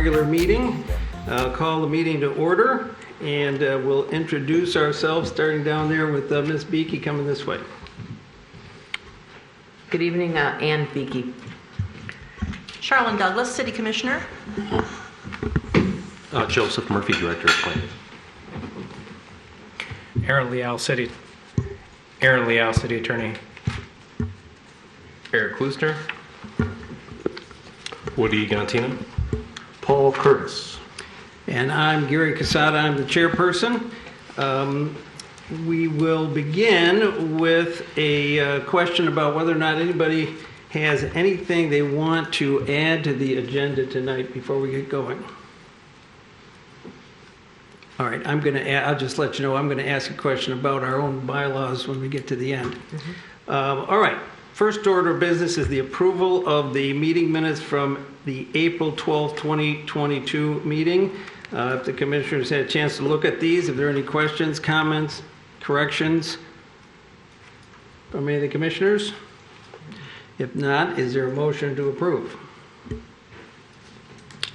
regular meeting. Call the meeting to order, and we'll introduce ourselves, starting down there with Ms. Beakey coming this way. Good evening, Ann Beakey. Charlene Douglas, City Commissioner. Joseph Murphy, Director of Planning. Aaron Leal, City Attorney. Eric Klusner. Woody Gontina. Paul Curtis. And I'm Gary Casada. I'm the chairperson. We will begin with a question about whether or not anybody has anything they want to add to the agenda tonight before we get going. All right, I'll just let you know, I'm going to ask a question about our own bylaws when we get to the end. All right, first order of business is the approval of the meeting minutes from the April 12th, 2022 meeting. If the commissioners had a chance to look at these, if there are any questions, comments, corrections from any of the commissioners? If not, is there a motion to approve?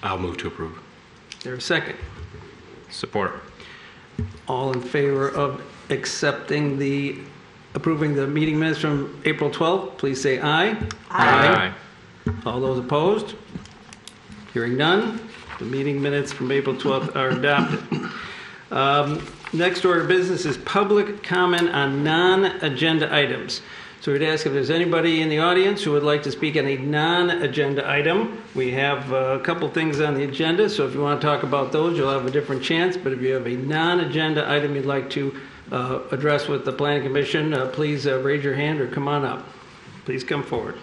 I'll move to approve. Is there a second? Support. All in favor of approving the meeting minutes from April 12th, please say aye. Aye. All those opposed? Hearing none, the meeting minutes from April 12th are adopted. Next order of business is public comment on non-agenda items. So we'd ask if there's anybody in the audience who would like to speak on a non-agenda item. We have a couple things on the agenda, so if you want to talk about those, you'll have a different chance. But if you have a non-agenda item you'd like to address with the Planning Commission, please raise your hand or come on up. Please come forward.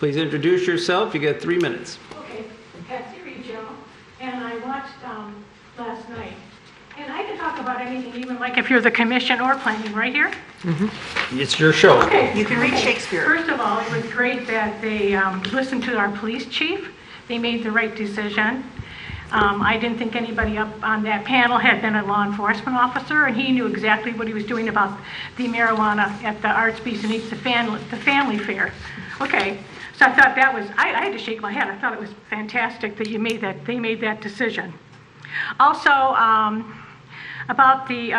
Please introduce yourself. You got 3 minutes. Okay, Patsy Regio, and I watched last night. And I can talk about anything, even like if you're the commission or planning, right here? It's your show. Okay. You can read Shakespeare. First of all, it was great that they listened to our police chief. They made the right decision. I didn't think anybody up on that panel had been a law enforcement officer, and he knew exactly what he was doing about the marijuana at the Arts Beach and Eats the family fair. Okay, so I thought that was, I had to shake my head. I thought it was fantastic that they made that decision. Also, about the,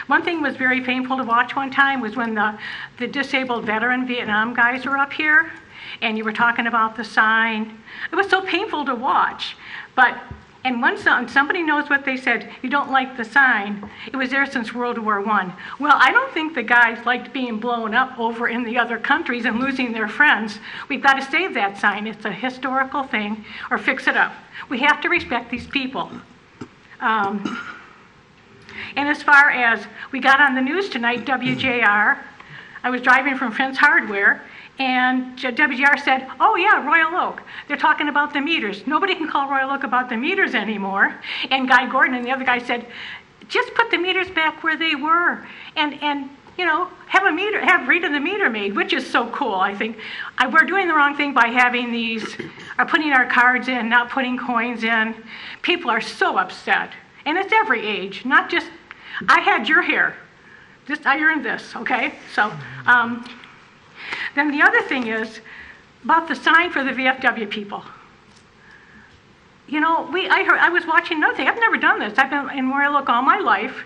one thing was very painful to watch one time was when the disabled veteran Vietnam guys were up here and you were talking about the sign. It was so painful to watch. And once somebody knows what they said, you don't like the sign, it was there since World War I. Well, I don't think the guys liked being blown up over in the other countries and losing their friends. We've got to save that sign. It's a historical thing, or fix it up. We have to respect these people. And as far as we got on the news tonight, WJR, I was driving from Friends Hardware, and WJR said, oh yeah, Royal Oak. They're talking about the meters. Nobody can call Royal Oak about the meters anymore. And Guy Gordon and the other guy said, just put the meters back where they were. And you know, have read of the meter made, which is so cool, I think. We're doing the wrong thing by having these, putting our cards in, not putting coins in. People are so upset. And it's every age, not just, I had your hair. I earned this, okay? So, then the other thing is about the sign for the VFW people. You know, I was watching another thing. I've never done this. I've been in Royal Oak all my life.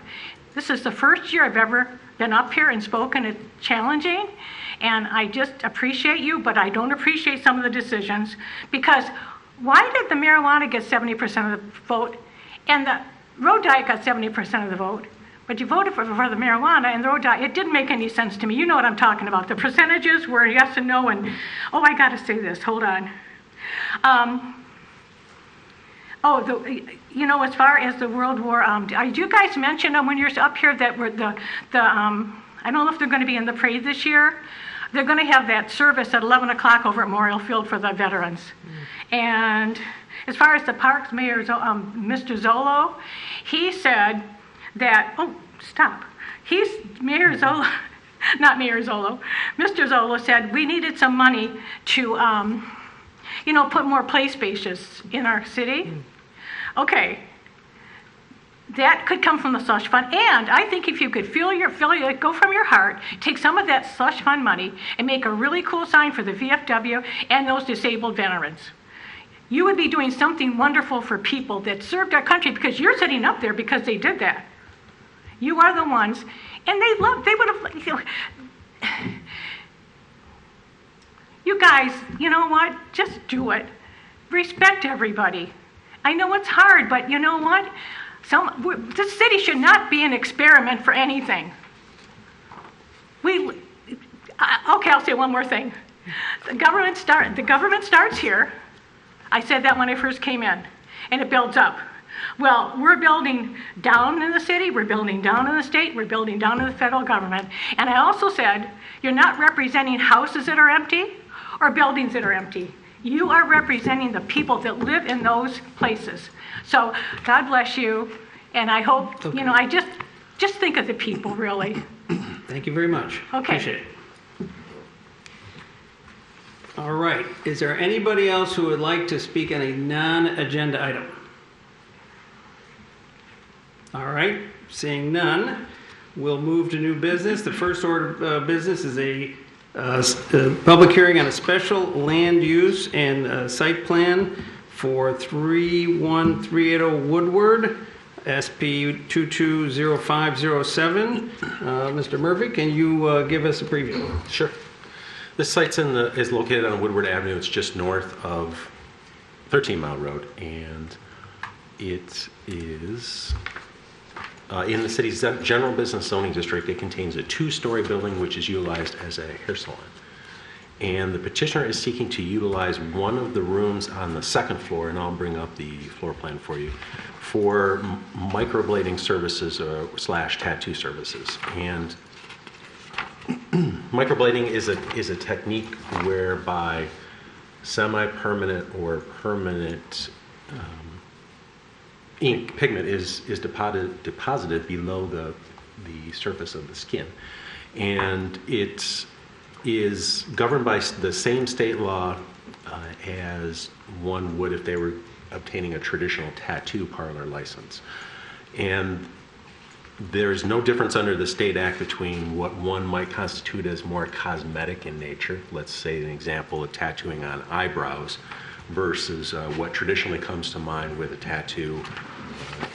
This is the first year I've ever been up here and spoken. It's challenging, and I just appreciate you, but I don't appreciate some of the decisions, because why did the marijuana get 70% of the vote, and the road diet got 70% of the vote, but you voted for the marijuana and the road diet? It didn't make any sense to me. You know what I'm talking about. The percentages were yes and no, and I got to say this. Hold on. You know, as far as the World War, did you guys mention when you're up here that we're I don't know if they're going to be in the parade this year. They're going to have that service at 11 o'clock over at Memorial Field for the veterans. And as far as the parks mayor, Mr. Zolo, he said that, Mayor Zolo, not Mayor Zolo, Mr. Zolo said we needed some money to, put more play spaces in our city. Okay, that could come from the slush fund, and I think if you could go from your heart, take some of that slush fund money and make a really cool sign for the VFW and those disabled veterans. you would be doing something wonderful for people that served our country, because you're sitting up there because they did that. You are the ones, and they would have, you guys, you know what? Just do it. Respect everybody. I know it's hard, but you know what? This city should not be an experiment for anything. Okay, I'll say one more thing. The government starts here. I said that when I first came in, and it builds up. Well, we're building down in the city, we're building down in the state, we're building down in the federal government. And I also said, you're not representing houses that are empty or buildings that are empty. You are representing the people that live in those places. So God bless you, and I hope, Okay. I just think of the people, really. Thank you very much. Okay. Appreciate it. All right. Is there anybody else who would like to speak on a non-agenda item? All right. Seeing none, we'll move to new business. The first order of business is a public hearing on a special land use and site plan for 31380 Woodward, SP 220507. Mr. Murphy, can you give us a preview? Sure. This site's is located on Woodward Avenue. It's just north of 13 Mile Road, and it is in the city's general business zoning district. It contains a 2-story building which is utilized as a hair salon. And the petitioner is seeking to utilize one of the rooms on the second floor, and I'll bring up the floor plan for you, for microblading services slash tattoo services. And microblading is a technique whereby semi-permanent or permanent ink pigment is deposited below the surface of the skin, and it is governed by the same state law as one would if they were obtaining a traditional tattoo parlor license. And there's no difference under the state act between what one might constitute as more cosmetic in nature, let's say an example of tattooing on eyebrows, versus what traditionally comes to mind with a tattoo,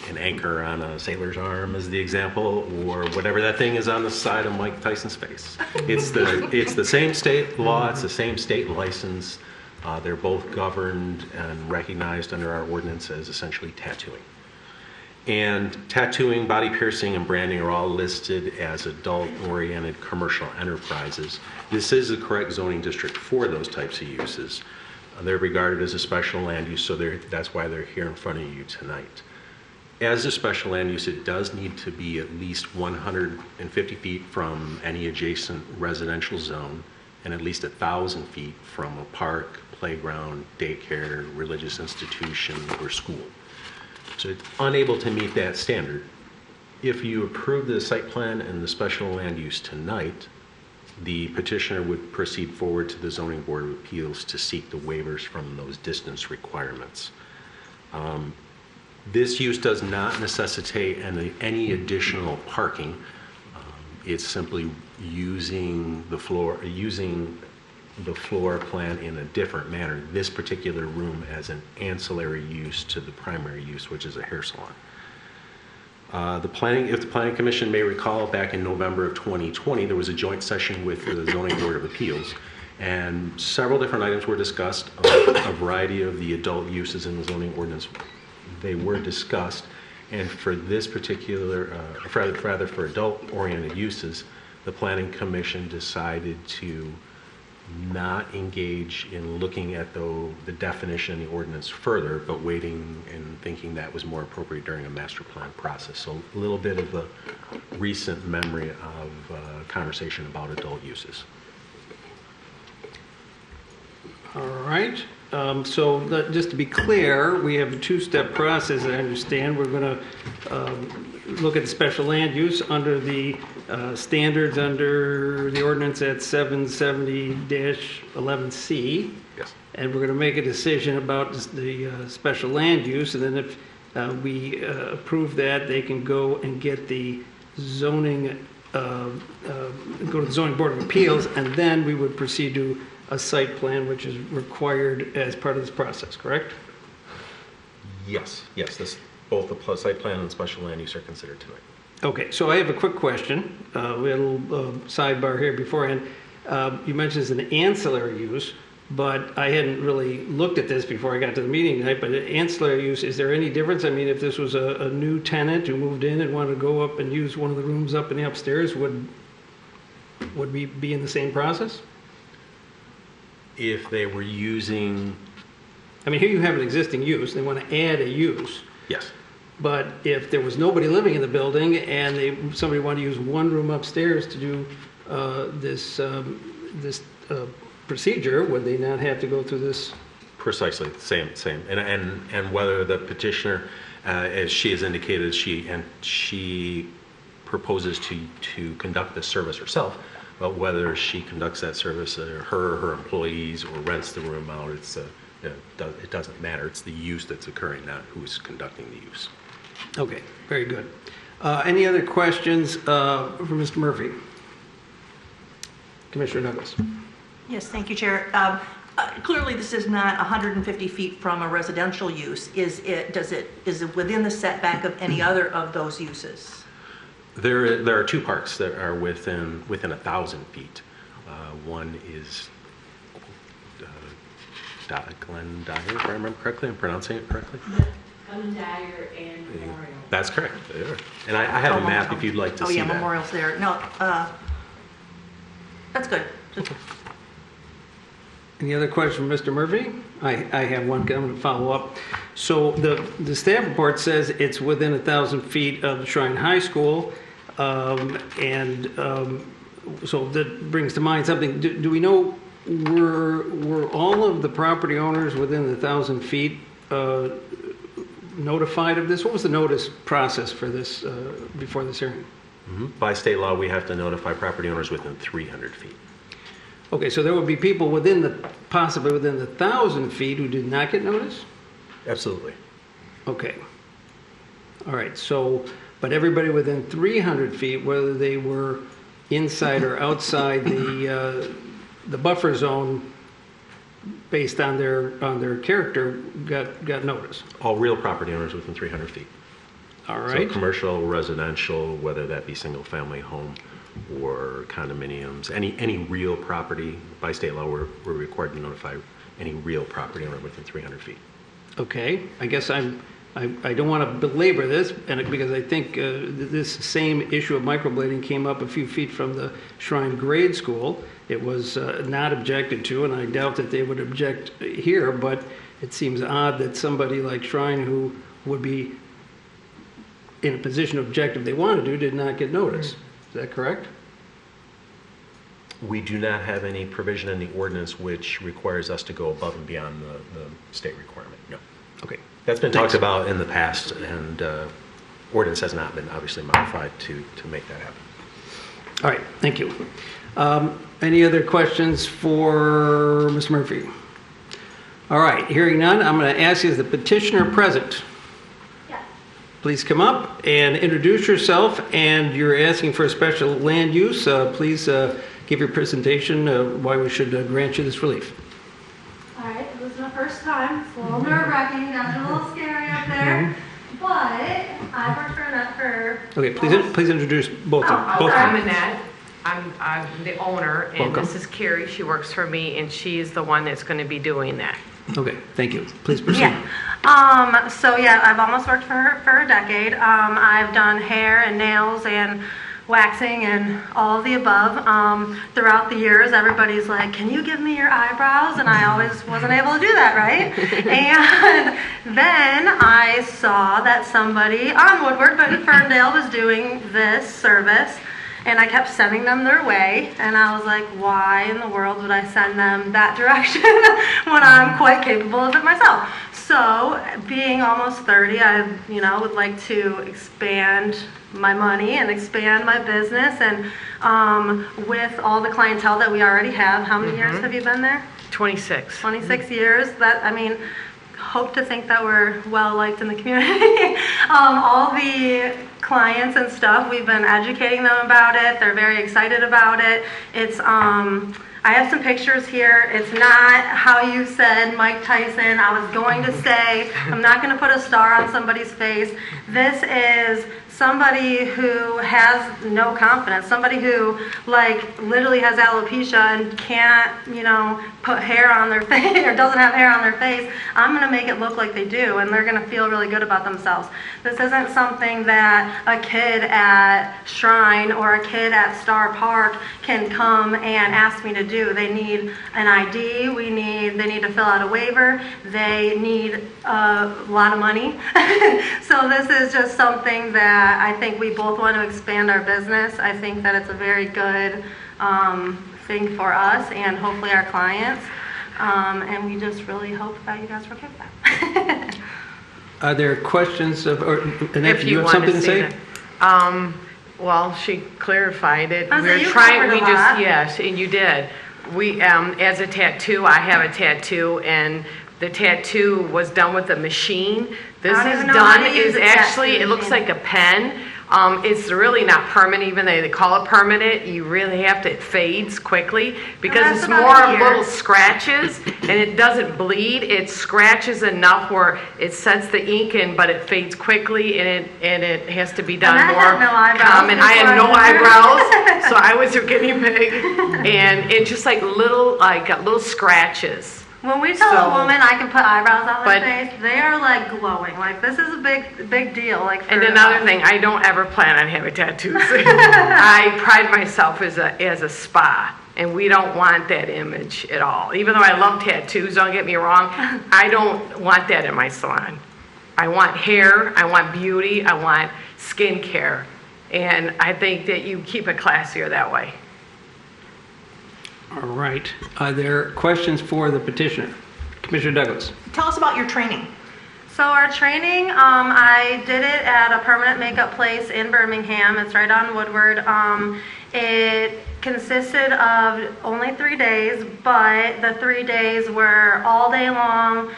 an anchor on a sailor's arm as the example, or whatever that thing is on the side of Mike Tyson's face. It's the same state law, it's the same state license. They're both governed and recognized under our ordinance as essentially tattooing. And tattooing, body piercing, and branding are all listed as adult-oriented commercial enterprises. This is the correct zoning district for those types of uses. They're regarded as a special land use, so that's why they're here in front of you tonight. As a special land use, it does need to be at least 150 feet from any adjacent residential zone and at least 1,000 feet from a park, playground, daycare, religious institution, or school. So it's unable to meet that standard. If you approve the site plan and the special land use tonight, the petitioner would proceed forward to the Zoning Board of Appeals to seek the waivers from those distance requirements. This use does not necessitate any additional parking. It's simply using the floor plan in a different manner, this particular room as an ancillary use to the primary use, which is a hair salon. If the Planning Commission may recall, back in November of 2020, there was a joint session with the Zoning Board of Appeals, and several different items were discussed. A variety of the adult uses in the zoning ordinance, they were discussed, and for this particular, rather for adult-oriented uses, the Planning Commission decided to not engage in looking at the definition of the ordinance further, but waiting and thinking that was more appropriate during a master plan process. So a little bit of a recent memory of conversation about adult uses. All right. Just to be clear, we have a 2-step process, I understand. We're going to look at the special land use under the standards under the ordinance at 770-11C. Yes. And we're going to make a decision about the special land use. And then if we approve that, they can go and get the zoning, go to the Zoning Board of Appeals, and then we would proceed to a site plan, which is required as part of this process, correct? Yes, both the site plan and special land use are considered tonight. Okay, so I have a quick question. We had a little sidebar here beforehand. You mentioned it's an ancillary use, but I hadn't really looked at this before I got to the meeting tonight, but ancillary use, is there any difference? I mean, if this was a new tenant who moved in and wanted to go up and use one of the rooms up in the upstairs, would we be in the same process? If they were using, I mean, here you have an existing use, they want to add a use, yes, but if there was nobody living in the building and somebody wanted to use one room upstairs to do this procedure, would they not have to go through this? precisely, same. And whether the petitioner, as she has indicated, she proposes to conduct this service herself, but whether she conducts that service, her or her employees, or rents the room out, it doesn't matter. It's the use that's occurring, not who's conducting the use. Okay, very good. Any other questions for Mr. Murphy? Commissioner Douglas. Yes, thank you, Chair. Clearly, this is not 150 feet from a residential use. Is it within the setback of any other of those uses? There are two parks that are within 1,000 feet. One is Glen Dyer, if I remember correctly. I'm pronouncing it correctly. Glen Dyer and Memorial. That's correct. And I have a map if you'd like to see that. Memorial's there. No, that's good. Any other questions from Mr. Murphy? I have one. I'm going to follow up. So the staff report says it's within 1,000 feet of the Shrine High School, so that brings to mind something. Do we know, were all of the property owners within the 1,000 feet notified of this? What was the notice process for this before this hearing? Mm-hmm. By state law, we have to notify property owners within 300 feet. Okay, so there would be people possibly within the 1,000 feet who did not get notice? Absolutely. Okay. All right, so, but everybody within 300 feet, whether they were inside or outside the buffer zone, based on their character, got notice? All real property owners within 300 feet. All right. So commercial, residential, whether that be single-family home or condominiums, any real property, by state law, we're required to notify any real property owner within 300 feet. Okay, I guess I don't want to belabor this, because I think this same issue of microblading came up a few feet from the Shrine Grade School. It was not objected to, and I doubt that they would object here, but it seems odd that somebody like Shrine, who would be in a position of object if they want to do, did not get notice. Is that correct? We do not have any provision in the ordinance which requires us to go above and beyond the state requirement. No. Okay. That's been talked about in the past, and ordinance has not been obviously modified to make that happen. All right, thank you. Any other questions for Mr. Murphy? All right, hearing none, I'm going to ask you, is the petitioner present? Yes. Please come up and introduce yourself, and you're asking for a special land use. Please give your presentation why we should grant you this relief. All right, this is my first time. It's a little nerve-wracking, got a little scary up there. But I've worked for Okay, please introduce both of I'm you. Annette. I'm the owner, and Welcome. this is Carrie. She works for me, and she's the one that's going to be doing that. Okay, thank you. Please proceed. Yeah. So yeah, I've almost worked for her for a decade. I've done hair and nails and waxing and all of the above. Throughout the years, everybody's like, "Can you give me your eyebrows?" And I always wasn't able to do that, right? And then I saw that somebody on Woodward but in Ferndale was doing this service. And I kept sending them their way, and I was like, why in the world would I send them that direction when I'm quite capable of it myself? So, being almost 30, I, would like to expand my money and expand my business, and with all the clientele that we already have, how many years have you been there? 26. 26 years. Hope to think that we're well liked in the community. All the clients and stuff, we've been educating them about it. They're very excited about it. It's I I have some pictures here. It's not how you said Mike Tyson. I was going to say, I'm not going to put a star on somebody's face. This is somebody who has no confidence, somebody who like literally has alopecia and can't, put hair on their face or doesn't have hair on their face. I'm going to make it look like they do, and they're going to feel really good about themselves. This isn't something that a kid at Shrine or a kid at Star Park can come and ask me to do. They need an ID. They need to fill out a waiver. They need a lot of money. So this is just something that I think we both want to expand our business. I think that it's a very good thing for us and hopefully our clients. And we just really hope that you guys will get that. Are there questions Annette, If do you have want something to see say? that. Well, she clarified it. I was like, you covered a lot. Yes, and you did. We, as a tattoo, I have a tattoo, and the tattoo was done with a machine. This I don't is even know how done, to use is a tattoo actually, it looks machine. like a pen. It's really not permanent, even though they call it permanent. You really have to, it fades quickly because That's it's about more a year. little scratches and it doesn't bleed. It scratches enough where it sets the ink in, but it fades quickly and it has to be done And I more had no eyebrows common. I had no before I eyebrows, so I was your guinea pig. And it's just like little scratches. When we tell So- a woman I can put eyebrows on But- their face, they are like glowing. Like this is a big deal. Like for And another thing, I don't ever plan on having tattoos. I pride myself as a spa, and we don't want that image at all. Even though I love tattoos, don't get me wrong, I don't want that in my salon. I want hair, I want beauty, I want skincare, and I think that you keep it classier that way. All right. Are there questions for the petitioner? Commissioner Douglas. Tell us about your training. So our training, I did it at a permanent makeup place in Birmingham. It's right on Woodward. It consisted of only 3 days, but the 3 days were all day long.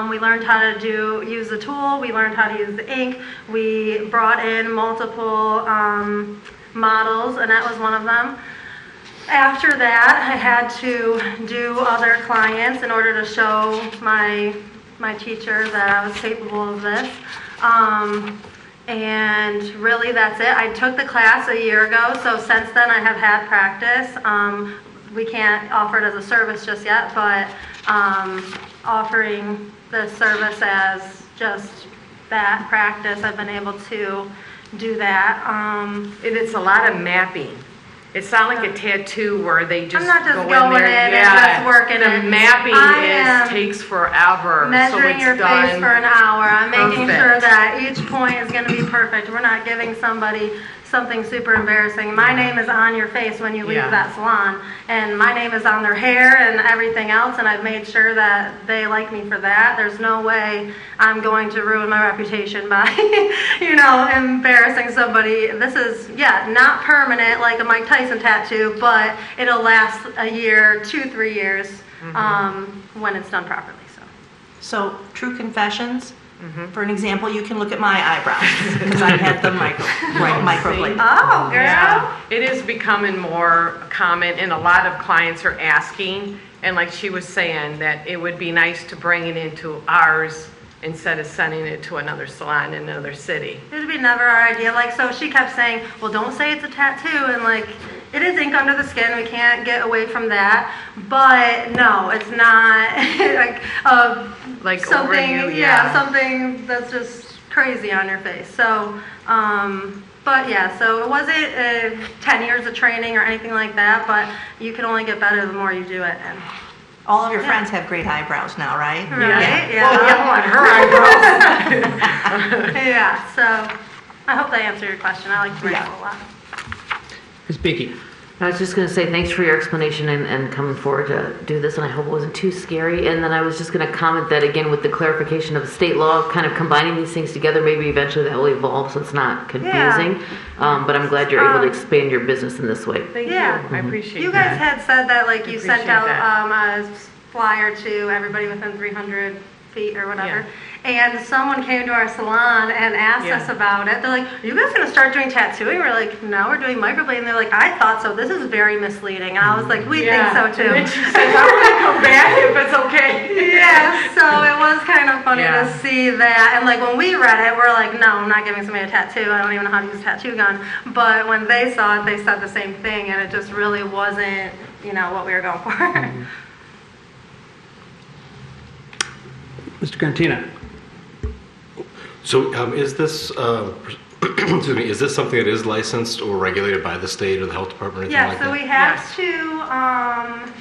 We learned how to use the tool. We learned how to use the ink. We brought in multiple models, and that was one of them. After that, I had to do other clients in order to show my teacher that I was capable of this. And really that's it. I took the class a year ago, so since then I have had practice. We can't offer it as a service just yet, but offering the service as just that practice, I've been able to do that. And it's a lot of mapping. It's not like a tattoo where they just I'm not just go in going there. in and just working the it. mapping I am takes forever. Measuring so it's your done. face for an hour. I'm making Perfect. sure that each point is going to be perfect. We're not giving somebody something super embarrassing. My name is on your face when you leave Yeah. that salon, and my name is on their hair and everything else, and I've made sure that they like me for that. There's no way I'm going to ruin my reputation by, embarrassing somebody. This is, not permanent like a Mike Tyson tattoo, but it'll last a year, 2-3 years, when it's done properly. So, true confessions. For an example, you can look at my eyebrows because I had them microbladed. Oh, girl. Yeah, it is becoming more common, and a lot of clients are asking. And like she was saying, that it would be nice to bring it into ours instead of sending it to another salon in another city. It would be never our idea. So she kept saying, well, don't say it's a tattoo. And it is ink under the skin. We can't get away from that. But no, it's not Like something, over you, something that's just crazy on your face. So, so it wasn't 10 years of training or anything like that, but you can only get better the more you do it. And All of your friends have great eyebrows now, right? Right? Yeah. Well, yeah, on her eyebrows. Yeah, so I hope that answered your question. I like to write a lot. Ms. Beaky. I was just going to say thanks for your explanation and coming forward to do this, and I hope it wasn't too scary. And then I was just going to comment that, again, with the clarification of the state law, kind of combining these things together, maybe eventually that will evolve so it's not confusing. But I'm glad you're able to expand your business in this way. Thank Yeah. you. I appreciate You guys that. had said that you sent Appreciate out that. a flyer to everybody within 300 feet or whatever. Yeah. And someone came to our salon and asked us about it. They're like, "Are you guys going to start doing tattooing?" We're like, "No, we're doing microblading." They're like, "I thought so. This is very misleading." And I was like, "We think so too." And she says, "I'm going to come back if it's okay." Yeah, so it was kind of funny Yeah. to see that. And like when we read it, we're like, "No, I'm not giving somebody a tattoo. I don't even know how to use a tattoo gun." But when they saw it, they said the same thing, and it just really wasn't, what we were going for. Mr. Cantina? So is this, excuse me, is this something that is licensed or regulated by the state or the health department or anything Yeah, like so that? we have to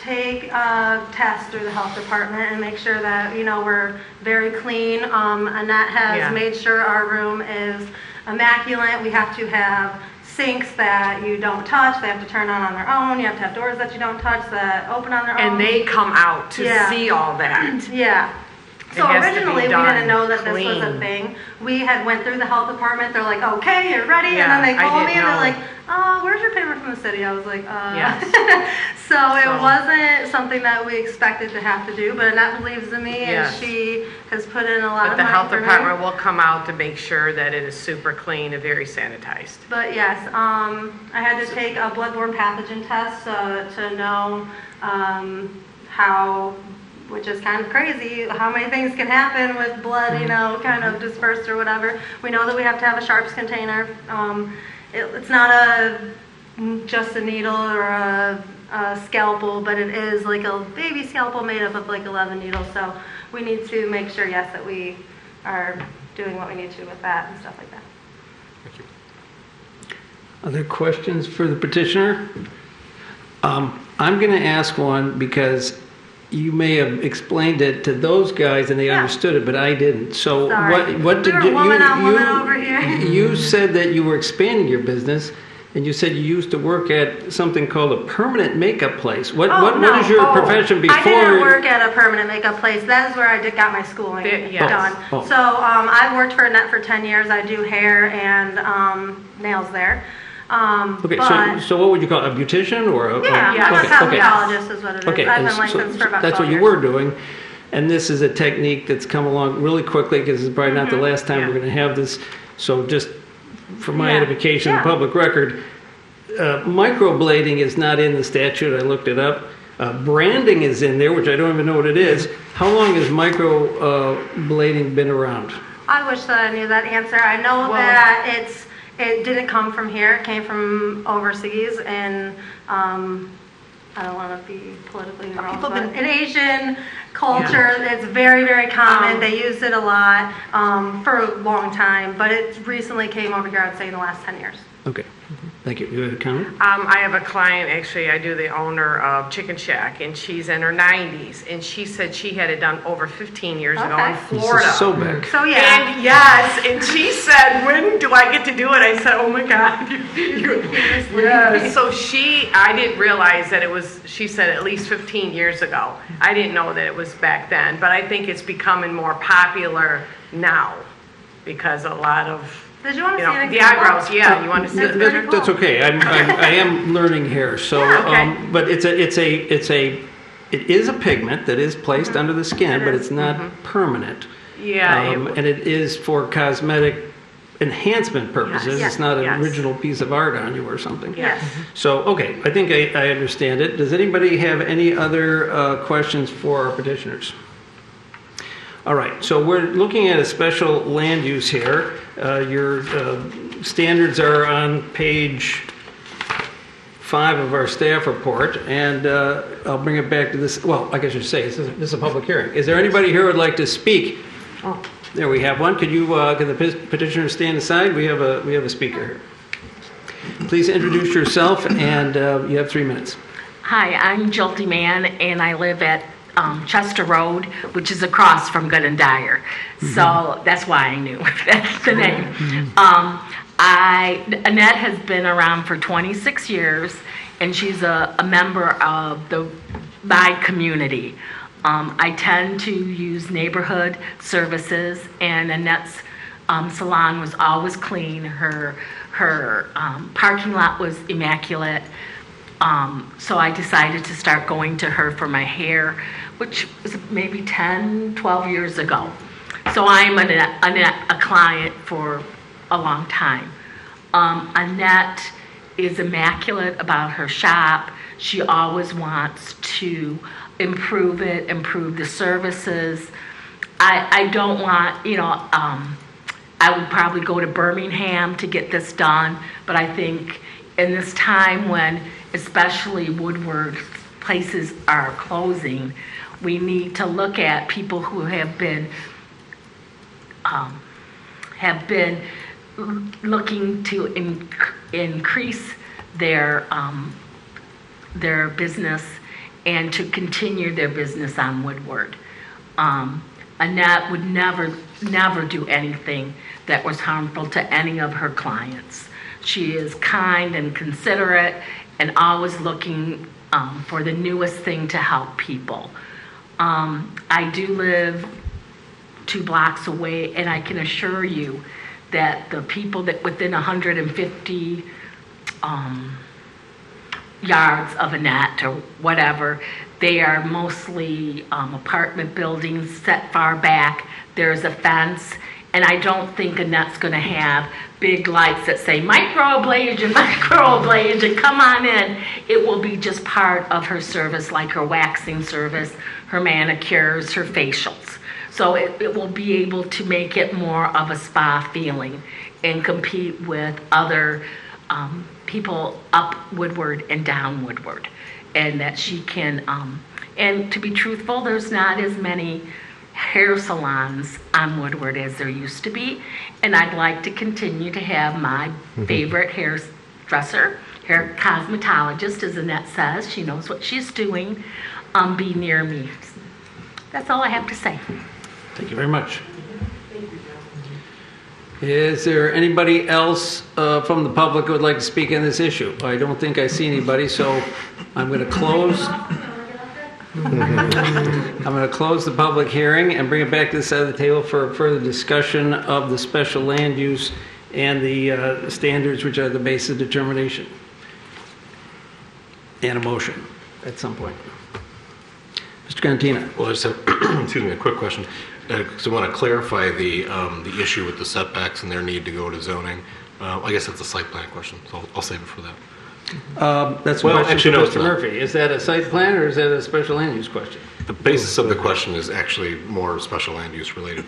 take a test through the health department and make sure that, we're very clean. Annette has Yeah. made sure our room is immaculate. We have to have sinks that you don't touch. They have to turn on their own. You have to have doors that you don't touch that open on their own. And they come out to Yeah. see all that. Yeah. So It has to be originally, we done didn't know that this was a clean. thing. We had went through the health department. They're like, "Okay, you're ready." Yeah, And then they I called me didn't and they're know. like, "Where's your payment from the city?" I was like, Yes. So it So- wasn't something that we expected to have to do, but Annette believes in me Yes. and she has put in a lot But of the money health for me. department will come out to make sure that it is super clean and very sanitized. But yes, I had to take a bloodborne pathogen test to know how, which is kind of crazy, how many things can happen with blood, kind of dispersed or whatever. We know that we have to have a sharps container. It's not just a needle or a scalpel, but it is like a baby scalpel made up of like 11 needles. So we need to make sure, yes, that we are doing what we need to with that and stuff like that. Other questions for the petitioner? I'm going to ask one because you may have explained it to those guys and they Yeah. understood it, but I didn't. So Sorry. what did We were you, woman on woman over here. you said that you were expanding your business and you said you used to work at something called a permanent makeup place. What no. is your profession before? I didn't work at a permanent makeup place. That is where I got my schooling Yes. done. Oh. So I've worked for Annette for 10 years. I do hair and nails there. Okay, but, so what would you call it, a beautician or a... yeah, I'm a okay. cosmetologist is what it is. Okay, I've and been licensed for about that's 12 what you years. were doing, and this is a technique that's come along really quickly because it's probably not the last time Yeah. we're going to have this. So just for my Yeah. edification, Yeah. public record, microblading is not in the statute. I looked it up. Branding is in there, which I don't even know what it is. How long has microblading been around? I wish that I knew that answer. I know that it didn't come from here. It came from overseas, and I don't want to be politically wrong, People but have in Asian culture, it's very, very common. They use it a lot for a long time, but it recently came over here, I'd say, in the last 10 years. Okay, thank you. You had a comment? I have a client, actually, I do the owner of Chicken Shack, and she's in her 90s, and she said she had it done over 15 years ago Okay. in This Florida. is so back. So yeah, And yes, and she said, "When do I get to do it?" I said, "Oh my God." Yes. So I didn't realize that it was, she said at least 15 years ago. I didn't know that it was back then, but I think it's becoming more popular now because a lot of, did you want to see an the example? eyebrows, yeah, you want to see That's the pretty picture? cool. That's okay. I am learning here. So, Yeah, okay. but it is a pigment that is placed under the skin, It but is. it's not permanent. Yeah, And it is for cosmetic enhancement purposes. Yes. It's not an Yes. original piece of art on you or something. Yes. So, okay, I think I understand it. Does anybody have any other questions for our petitioners? All right, so we're looking at a special land use here. Your standards are on page 5 of our staff report, and I'll bring it back to this. Well, I guess I should say, this is a public hearing. Is there anybody here who would like to speak? Oh. There we have one. Can the petitioner stand aside? We have a speaker here. Please introduce yourself, and you have 3 minutes. Hi, I'm Jilty Mann, and I live at Chester Road, which is across from Good and Dyer. So that's why I knew that's the name. Annette has been around for 26 years, and she's a member of my community. I tend to use neighborhood services, and Annette's salon was always clean. Her parking lot was immaculate. So I decided to start going to her for my hair, which was maybe 10, 12 years ago. So I'm a client for a long time. Annette is immaculate about her shop. She always wants to improve it, improve the services. I don't want, I would probably go to Birmingham to get this done, but I think in this time when especially Woodward places are closing, we need to look at people who have been looking to increase their business and to continue their business on Woodward. Annette would never do anything that was harmful to any of her clients. She is kind and considerate and always looking for the newest thing to help people. I do live 2 blocks away, and I can assure you that the people that within 150 yards of Annette or whatever, they are mostly apartment buildings set far back. There's a fence, and I don't think Annette's going to have big lights that say microablation, microablation, come on in. It will be just part of her service, like her waxing service, her manicures, her facials. So it will be able to make it more of a spa feeling and compete with other people up Woodward and down Woodward. And that she can, and to be truthful, there's not as many hair salons on Woodward as there used to be. And I'd like to continue to have my favorite hairdresser, hair cosmetologist, as Annette says, she knows what she's doing, be near me. That's all I have to say. Thank you very much. Is there anybody else from the public who would like to speak on this issue? I don't think I see anybody, so I'm going to close. I'm going to close the public hearing and bring it back to the side of the table for further discussion of the special land use and the standards which are the basis of determination. And a motion at some point. Mr. Cantina. Well, I just have, excuse me, a quick question. Because I want to clarify the issue with the setbacks and their need to go to zoning. I guess that's a site plan question, so I'll save it for that. That's a question for Mr. Murphy. Is that a site plan or is that a special land use question? The basis of the question is actually more special land use related.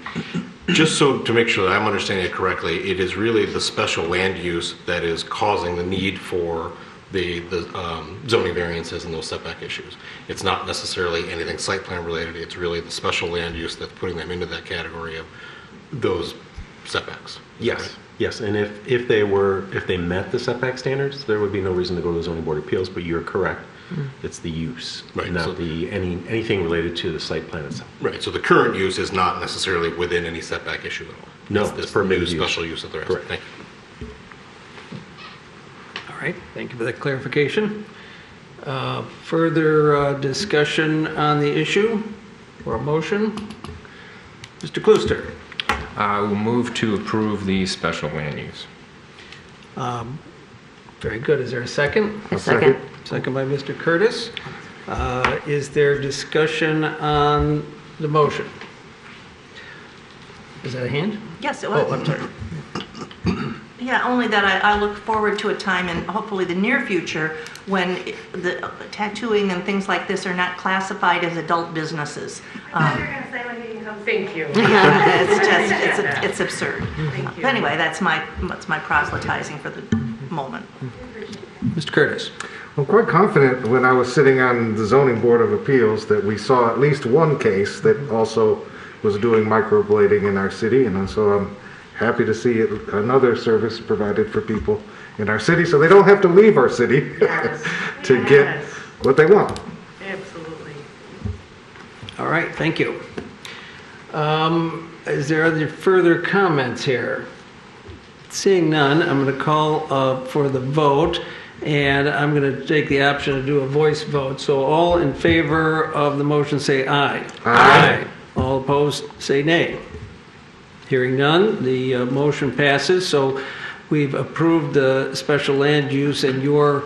Just so to make sure that I'm understanding it correctly, it is really the special land use that is causing the need for the zoning variances and those setback issues. It's not necessarily anything site plan related. It's really the special land use that's putting them into that category of those setbacks. Yes. Right? Yes, and if they met the setback standards, there would be no reason to go to the zoning board of appeals. But you're correct; it's the use, right? Not so, anything related to the site plan itself. Right. So the current use is not necessarily within any setback issue at all. No, it's permitted new special use that they're asking. Thank you. All right. Thank you for that clarification. Further discussion on the issue or a motion, Mr. Klooster. I will move to approve the special land use. Very good. Is there a second? A second. Second by Mr. Curtis. Is there discussion on the motion? Is that a hand? Yes, it was. Oh, I'm sorry. Yeah, only that I look forward to a time in hopefully the near future when the tattooing and things like this are not classified as adult businesses. Thank you. Yeah, it's absurd. Thank you. But anyway, that's my proselytizing for the moment. Mr. Curtis. I'm quite confident when I was sitting on the Zoning Board of Appeals that we saw at least one case that also was doing microblading in our city, and so I'm happy to see another service provided for people in our city so they don't have to leave our city to get what they want. Absolutely. All right, thank you. Is there other further comments here? Seeing none, I'm going to call for the vote, and I'm going to take the option to do a voice vote. So all in favor of the motion say aye. Aye. All opposed say nay. Hearing none, the motion passes. So we've approved the special land use, and your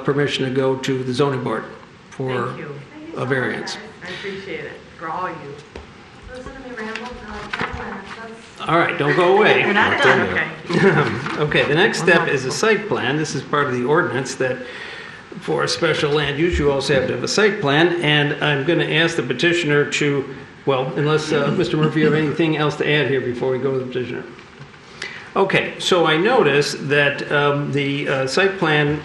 permission to go to the zoning board for Thank you. a variance. I appreciate it, for all you. Listen to me ramble for like 10 minutes. That's- All right, don't go away. You're not done. Okay. Okay, the next step is a site plan. This is part of the ordinance that for a special land use, you also have to have a site plan. And I'm going to ask the petitioner to, well, unless Mr. Murphy, you have anything else to add here before we go to the petitioner? Okay, so I noticed that the site plan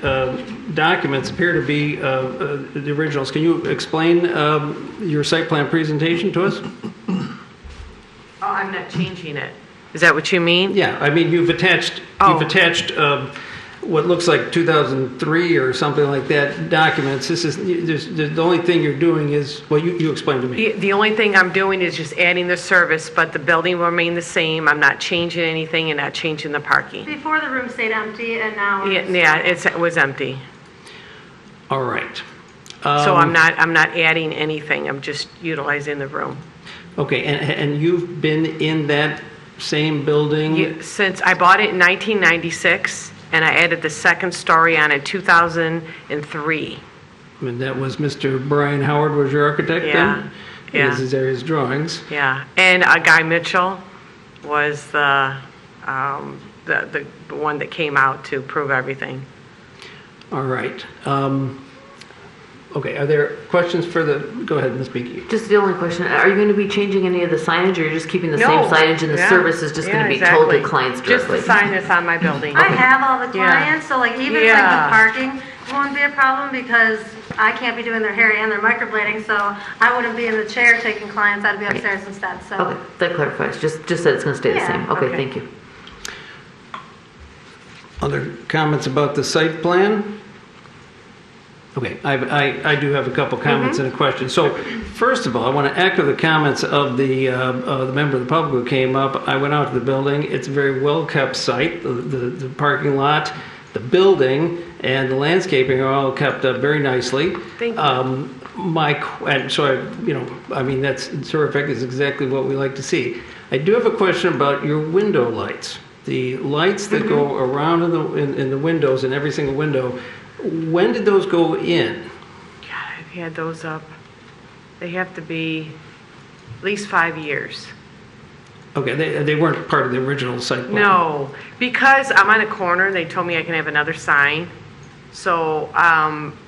documents appear to be the originals. Can you explain your site plan presentation to us? Oh, I'm not changing it. Is that what you mean? Yeah, I mean, you've attached what looks like 2003 or something like that documents. This is the only thing you're doing is, well, you explained to me. The only thing I'm doing is just adding the service, but the building will remain the same. I'm not changing anything and not changing the parking. Before the room stayed empty and now it's... Yeah, it was empty. All right. So I'm not adding anything. I'm just utilizing the room. Okay, and you've been in that same building? Since I bought it in 1996, and I added the second story on in 2003. And that was Mr. Brian Howard was your architect then? Yeah. These are his drawings. Yeah, and Guy Mitchell was the one that came out to prove everything. All right. Okay, are there questions for the, go ahead, Ms. Beaky. Just the only question, are you going to be changing any of the signage, or you're just keeping the No. same signage and the Yeah. service is just going to be Yeah, told to exactly. clients Just directly? the sign that's on my building. I have all the Yeah. clients, so like even like Yeah. the parking won't be a problem because I can't be doing their hair and their microblading, so I wouldn't be in the chair taking clients, I'd be upstairs instead, so. Okay, that clarifies. Just that it's going to stay the Yeah. same. Okay, Okay. thank you. Other comments about the site plan? Okay, I do have a couple comments and a question. So, first of all, I want to echo the comments of the member of the public who came up. I went out to the building. It's a very well-kept site. The parking lot, the building, and the landscaping are all kept up very nicely. Thank you. And so I mean, that's terrific. It's exactly what we like to see. I do have a question about your window lights. The lights that go around in the windows, in every single window. When did those go in? God, I've had those up. They have to be at least 5 years. Okay, they weren't part of the original site plan. No, because I'm on a corner, they told me I can have another sign. So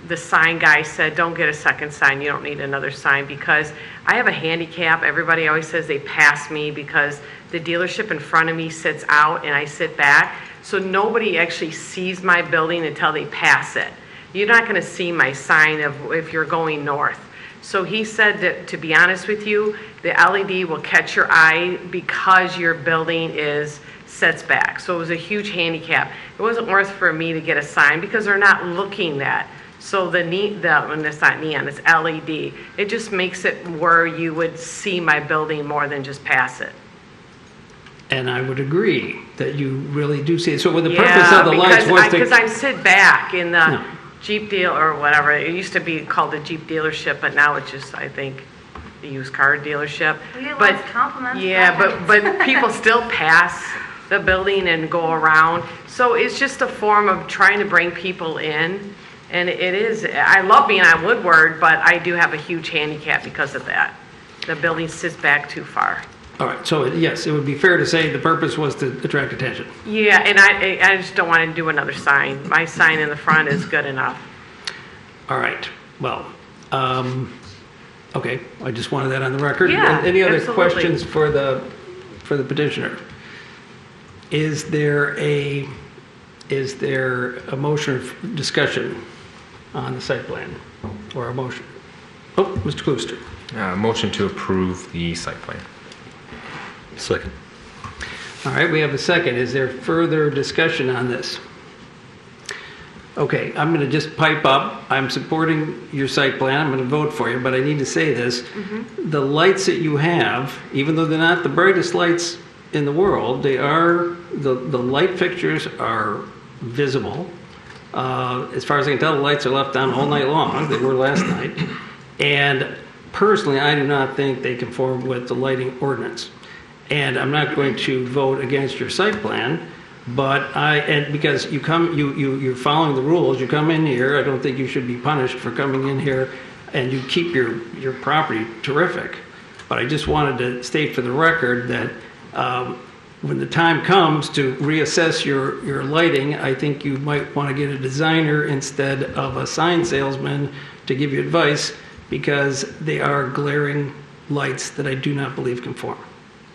the sign guy said, don't get a second sign, you don't need another sign, because I have a handicap. Everybody always says they pass me because the dealership in front of me sits out and I sit back. So nobody actually sees my building until they pass it. You're not going to see my sign if you're going north. So he said that, to be honest with you, the LED will catch your eye because your building sets back. So it was a huge handicap. It wasn't worth for me to get a sign because they're not looking that. So when it's not neon, it's LED. It just makes it where you would see my building more than just pass it. And I would agree that you really do see it. So, with the purpose of the lights was to... because I sit back in the No. Jeep deal or whatever. It used to be called the Jeep dealership, but now it's just, I think, the used car dealership. We get But lots of compliments. yeah, but people still pass the building and go around. So it's just a form of trying to bring people in. And it is, I love being on Woodward, but I do have a huge handicap because of that. The building sits back too far. All right, so yes, it would be fair to say the purpose was to attract attention. Yeah, and I just don't want to do another sign. My sign in the front is good enough. All right, well, okay, I just wanted that on the record. Yeah, Any other absolutely. questions for the petitioner? Is there a motion of discussion on the site plan, or a motion? Oh, Mr. Klooster. Motion to approve the site plan. Second. All right, we have a second. Is there further discussion on this? Okay, I'm going to just pipe up. I'm supporting your site plan. I'm going to vote for you, but I need to say this. The lights that you have, even though they're not the brightest lights in the world, they are, the light fixtures are visible. As far as I can tell, the lights are left on all night long. They were last night. And personally, I do not think they conform with the lighting ordinance. And I'm not going to vote against your site plan, But because you're following the rules, you come in here, I don't think you should be punished for coming in here, and you keep your property terrific. But I just wanted to state for the record that when the time comes to reassess your lighting, I think you might want to get a designer instead of a sign salesman to give you advice, because they are glaring lights that I do not believe conform.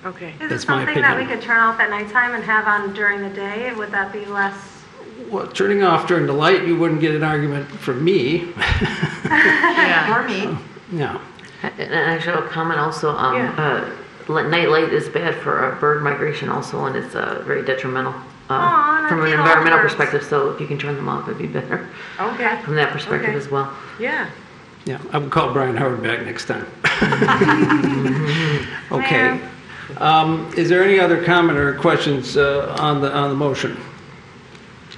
Okay. Is That's it my something that we opinion. could turn off at nighttime and have on during the day? Would that be less? Well, turning off during the light, you wouldn't get an argument from me. Yeah. Or me. No. And actually, I'll comment also, Yeah. night light is bad for bird migration also, and it's very detrimental Aw, from an that's environmental birds. perspective, so if you can turn them off, it'd be better Okay. from that perspective Okay. as well. Yeah. Yeah, I would call Brian Howard back next time. Okay. Is there any other comment or questions on the motion?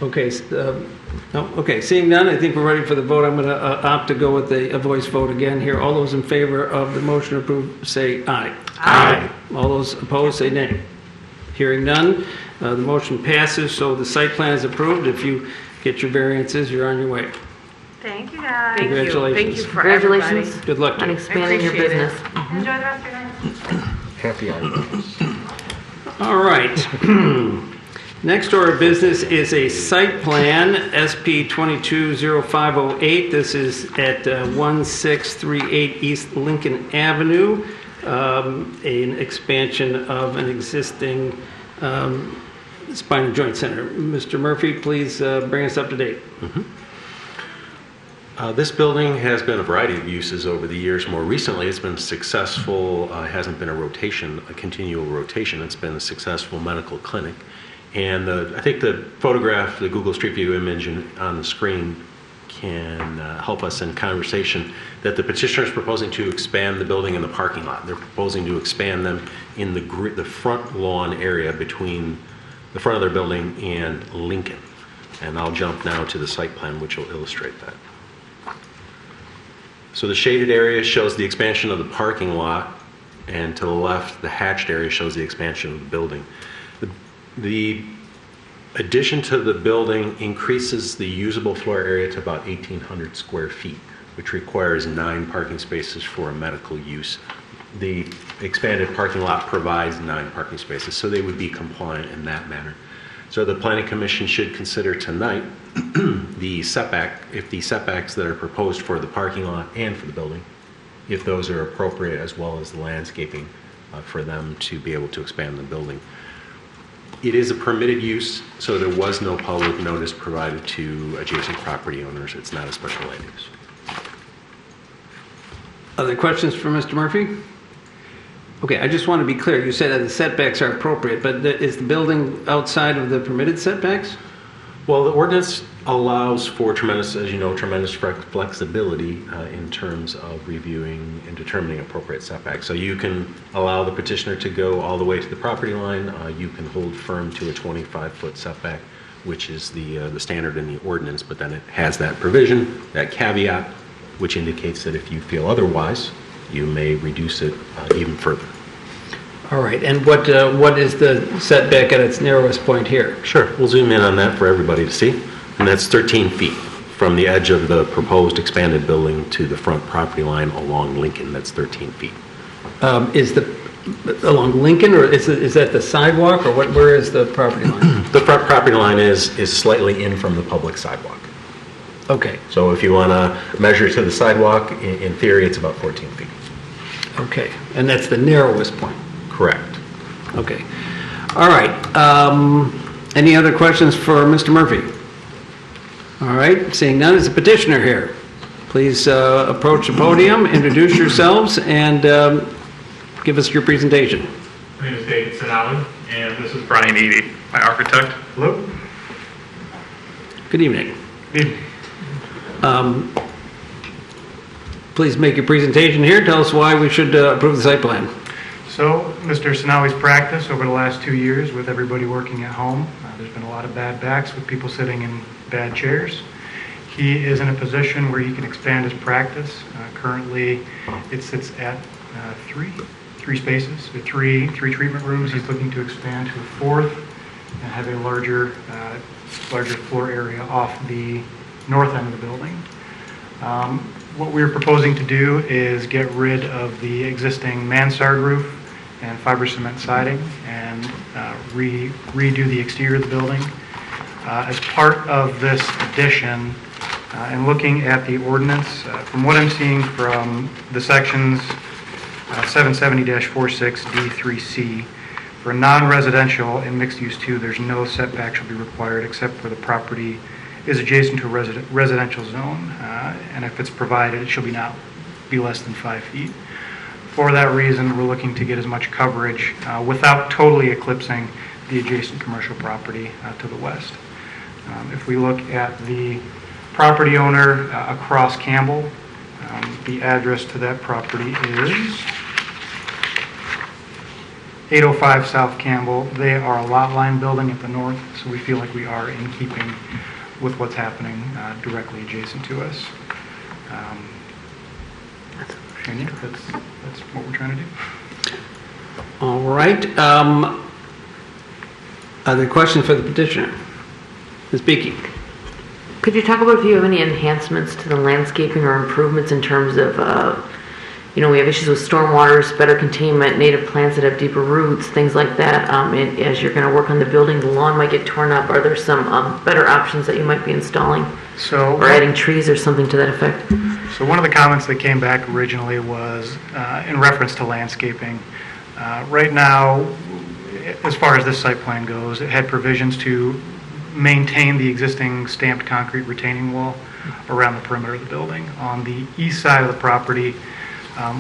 Okay. No. Okay. Seeing none, I think we're ready for the vote. I'm going to opt to go with a voice vote again here. All those in favor of the motion approved, say aye. Aye. All those opposed, say nay. Hearing none, the motion passes. So the site plan is approved. If you get your variances, you're on your way. Thank you, guys. Thank you. Thank Congratulations. you for everybody. Congratulations Good luck to on you. expanding your Appreciate it. business. Enjoy the rest of your night. Happy hours. All right. Next order of business is a site plan, SP 220508. This is at 1638 East Lincoln Avenue, an expansion of an existing spine and joint center. Mr. Murphy, please bring us up to date. This building has been a variety of uses over the years. More recently, it's been successful. It hasn't been a continual rotation. It's been a successful medical clinic. And I think the photograph, the Google Street View image on the screen can help us in conversation that the petitioner is proposing to expand the building and the parking lot. They're proposing to expand them in the front lawn area between the front of their building and Lincoln. And I'll jump now to the site plan, which will illustrate that. So the shaded area shows the expansion of the parking lot, and to the left, the hatched area shows the expansion of the building. The addition to the building increases the usable floor area to about 1,800 square feet, which requires 9 parking spaces for a medical use. The expanded parking lot provides 9 parking spaces, so they would be compliant in that manner. So the Planning Commission should consider tonight the setback, if the setbacks that are proposed for the parking lot and for the building, if those are appropriate, as well as the landscaping for them to be able to expand the building. It is a permitted use, so there was no public notice provided to adjacent property owners. It's not a special land use. Other questions for Mr. Murphy? Okay, I just want to be clear. You said that the setbacks are appropriate, but is the building outside of the permitted setbacks? Well, the ordinance allows for tremendous, as you know, tremendous flexibility in terms of reviewing and determining appropriate setbacks. So you can allow the petitioner to go all the way to the property line. You can hold firm to a 25-foot setback, which is the standard in the ordinance, but then it has that provision, that caveat, which indicates that if you feel otherwise, you may reduce it even further. All right, and what is the setback at its narrowest point here? Sure, we'll zoom in on that for everybody to see. And that's 13 feet from the edge of the proposed expanded building to the front property line along Lincoln. That's 13 feet. Is along Lincoln, or is that the sidewalk, or where is the property line? The front property line is slightly in from the public sidewalk. Okay, So if you want to measure to the sidewalk, in theory, it's about 14 feet. okay, and that's the narrowest point. Correct. Okay, all right. Any other questions for Mr. Murphy? All right, seeing none, is the petitioner here. Please approach the podium, introduce yourselves, and give us your presentation. My name is David Sinali, and this is Brian Eady, my architect. Hello. Good evening. Good evening. Please make your presentation here. Tell us why we should approve the site plan. So, Mr. Sinali's practice over the last 2 years with everybody working at home, there's been a lot of bad backs with people sitting in bad chairs. He is in a position where he can expand his practice. Currently, it sits at three spaces, with three treatment rooms. He's looking to expand to a 4th and have a larger floor area off the north end of the building. What we're proposing to do is get rid of the existing mansard roof and fiber cement siding and redo the exterior of the building. As part of this addition, and looking at the ordinance, from what I'm seeing from the sections 770-46D3C, for non-residential and mixed-use 2, there's no setback shall be required except for the property is adjacent to a residential zone, and if it's provided, it shall not be less than 5 feet. For that reason, we're looking to get as much coverage without totally eclipsing the adjacent commercial property to the west. If we look at the property owner across Campbell, the address to that property is 805 South Campbell. They are a lot line building at the north, so we feel like we are in keeping with what's happening directly adjacent to us. And yeah, that's what we're trying to do. All right. Other question for the petitioner? Ms. Beakey. Could you talk about if you have any enhancements to the landscaping or improvements in terms of, we have issues with stormwaters, better containment, native plants that have deeper roots, things like that. And as you're going to work on the building, the lawn might get torn up. Are there some better options that you might be installing? Or adding trees or something to that effect? So one of the comments that came back originally was in reference to landscaping. Right now, as far as this site plan goes, it had provisions to maintain the existing stamped concrete retaining wall around the perimeter of the building. On the east side of the property,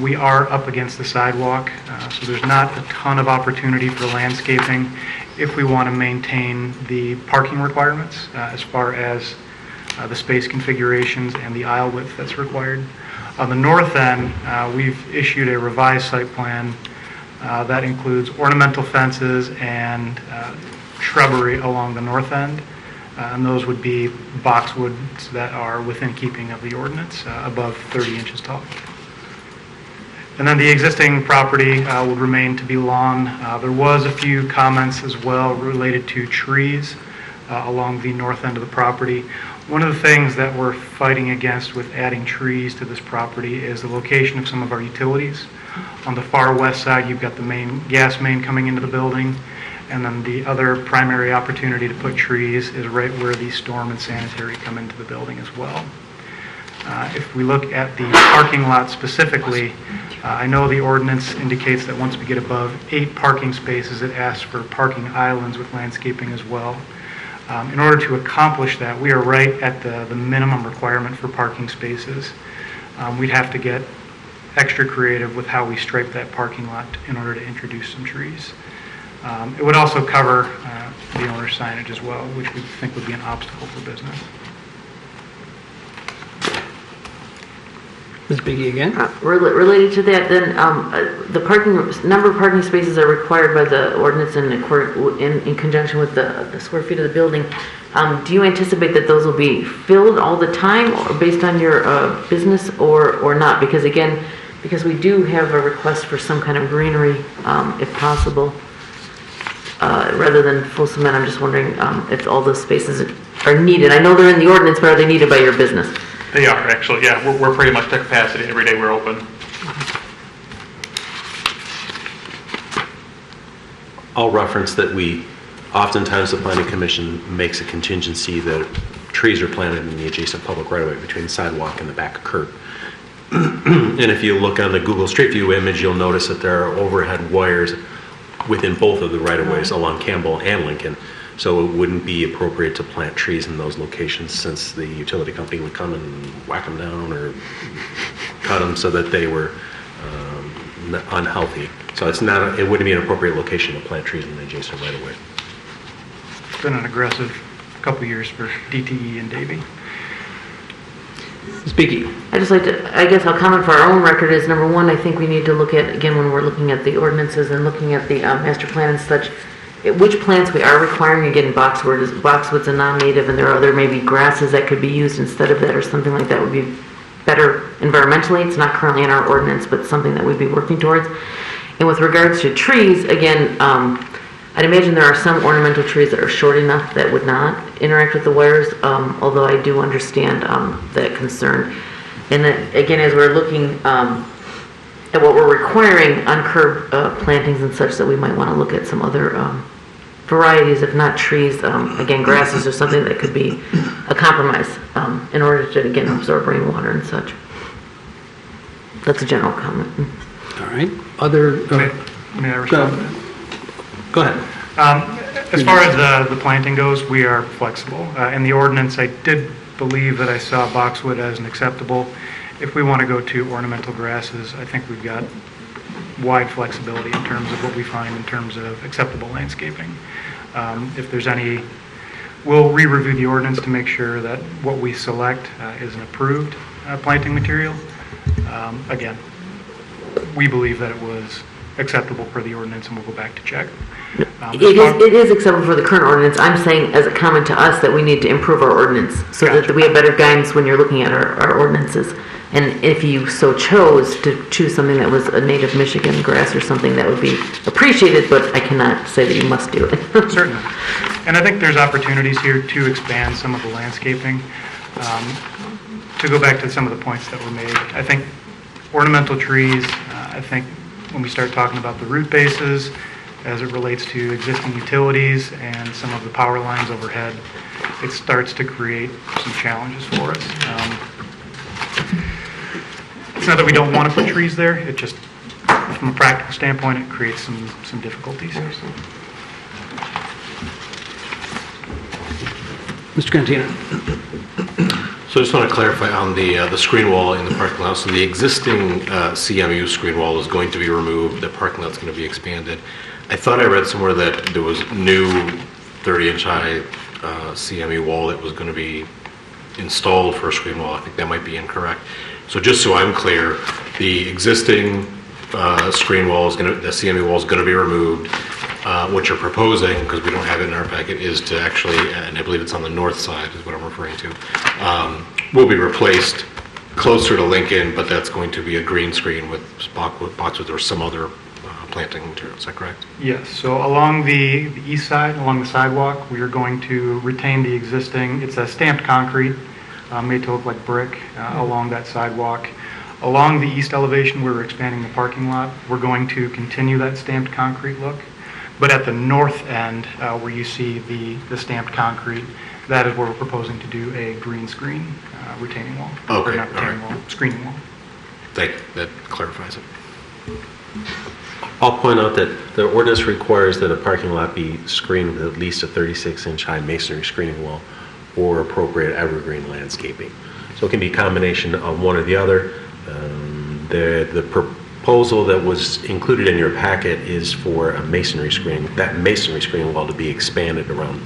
we are up against the sidewalk, so there's not a ton of opportunity for landscaping if we want to maintain the parking requirements as far as the space configurations and the aisle width that's required. On the north end, we've issued a revised site plan that includes ornamental fences and shrubbery along the north end, and those would be boxwoods that are within keeping of the ordinance, above 30 inches tall. And then the existing property would remain to be lawn. There was a few comments as well related to trees along the north end of the property. One of the things that we're fighting against with adding trees to this property is the location of some of our utilities. On the far west side, you've got the main gas main coming into the building, and then the other primary opportunity to put trees is right where the storm and sanitary come into the building as well. If we look at the parking lot specifically, I know the ordinance indicates that once we get above 8 parking spaces, it asks for parking islands with landscaping as well. In order to accomplish that, we are right at the minimum requirement for parking spaces. We'd have to get extra creative with how we stripe that parking lot in order to introduce some trees. It would also cover the owner's signage as well, which we think would be an obstacle for business. Ms. Biggie again. Related to that, then, the number of parking spaces are required by the ordinance in conjunction with the square feet of the building. Do you anticipate that those will be filled all the time, or based on your business, or not? Because we do have a request for some kind of greenery, if possible, rather than full cement. I'm just wondering if all those spaces are needed. I know they're in the ordinance, but are they needed by your business? They are, actually, yeah. We're pretty much to capacity every day we're open. I'll reference that oftentimes the planning commission makes a contingency that trees are planted in the adjacent public right-of-way between the sidewalk and the back curb. And if you look on the Google Street View image, you'll notice that there are overhead wires within both of the right-of-ways along Campbell and Lincoln. So it wouldn't be appropriate to plant trees in those locations, since the utility company would come and whack them down or cut them so that they were unhealthy. So it wouldn't be an appropriate location to plant trees in the adjacent right-of-way. It's been an aggressive couple years for DTE and Davie. Speaking. I guess I'll comment for our own record is, number one, I think we need to look at, again, when we're looking at the ordinances and looking at the master plan and such, which plants we are requiring. Again, boxwood's a non-native, and there are other maybe grasses that could be used instead of that, or something like that would be better environmentally. It's not currently in our ordinance, but something that we'd be working towards. And with regards to trees, again, I'd imagine there are some ornamental trees that are short enough that would not interact with the wires, although I do understand that concern. And then, again, as we're looking at what we're requiring on curb plantings and such, that we might want to look at some other varieties, if not trees, again, grasses or something that could be a compromise in order to, again, absorb rainwater and such. That's a general comment. All right. Other... May I respond? Go ahead. As far as the planting goes, we are flexible. In the ordinance, I did believe that I saw boxwood as an acceptable. If we want to go to ornamental grasses, I think we've got wide flexibility in terms of what we find in terms of acceptable landscaping. If there's any, we'll re-review the ordinance to make sure that what we select is an approved planting material. Again, we believe that it was acceptable per the ordinance, and we'll go back to check. It is acceptable for the current ordinance. I'm saying as a comment to us that we need to improve our ordinance so that we have better guidance when you're looking at our ordinances. And if you so chose to choose something that was a native Michigan grass or something, that would be appreciated, but I cannot say that you must do it. Certainly. And I think there's opportunities here to expand some of the landscaping. To go back to some of the points that were made, I think ornamental trees, I think when we start talking about the root bases as it relates to existing utilities and some of the power lines overhead, it starts to create some challenges for us. It's not that we don't want to put trees there, it just, from a practical standpoint, it creates some difficulties. Mr. Cantina. So I just want to clarify on the screen wall in the parking lot. So the existing CMU screen wall is going to be removed, the parking lot's going to be expanded. I thought I read somewhere that there was new 30-inch high CMU wall that was going to be installed for a screen wall. I think that might be incorrect. So just so I'm clear, the existing screen wall is the CMU wall is going to be removed. What you're proposing, because we don't have it in our packet, is to actually, and I believe it's on the north side is what I'm referring to, will be replaced closer to Lincoln, but that's going to be a green screen with boxwood or some other planting material. Is that correct? Yes. So along the east side, along the sidewalk, we are going to retain the existing, it's a stamped concrete, made to look like brick along that sidewalk. Along the east elevation, where we're expanding the parking lot, we're going to continue that stamped concrete look. But at the north end, where you see the stamped concrete, that is where we're proposing to do a green screen retaining wall. Okay, or not retaining wall, screening wall. Thank you. That clarifies it. I'll point out that the ordinance requires that a parking lot be screened with at least a 36-inch high masonry screening wall or appropriate evergreen landscaping. So it can be a combination of one or the other. The proposal that was included in your packet is for a masonry screen, that masonry screening wall to be expanded around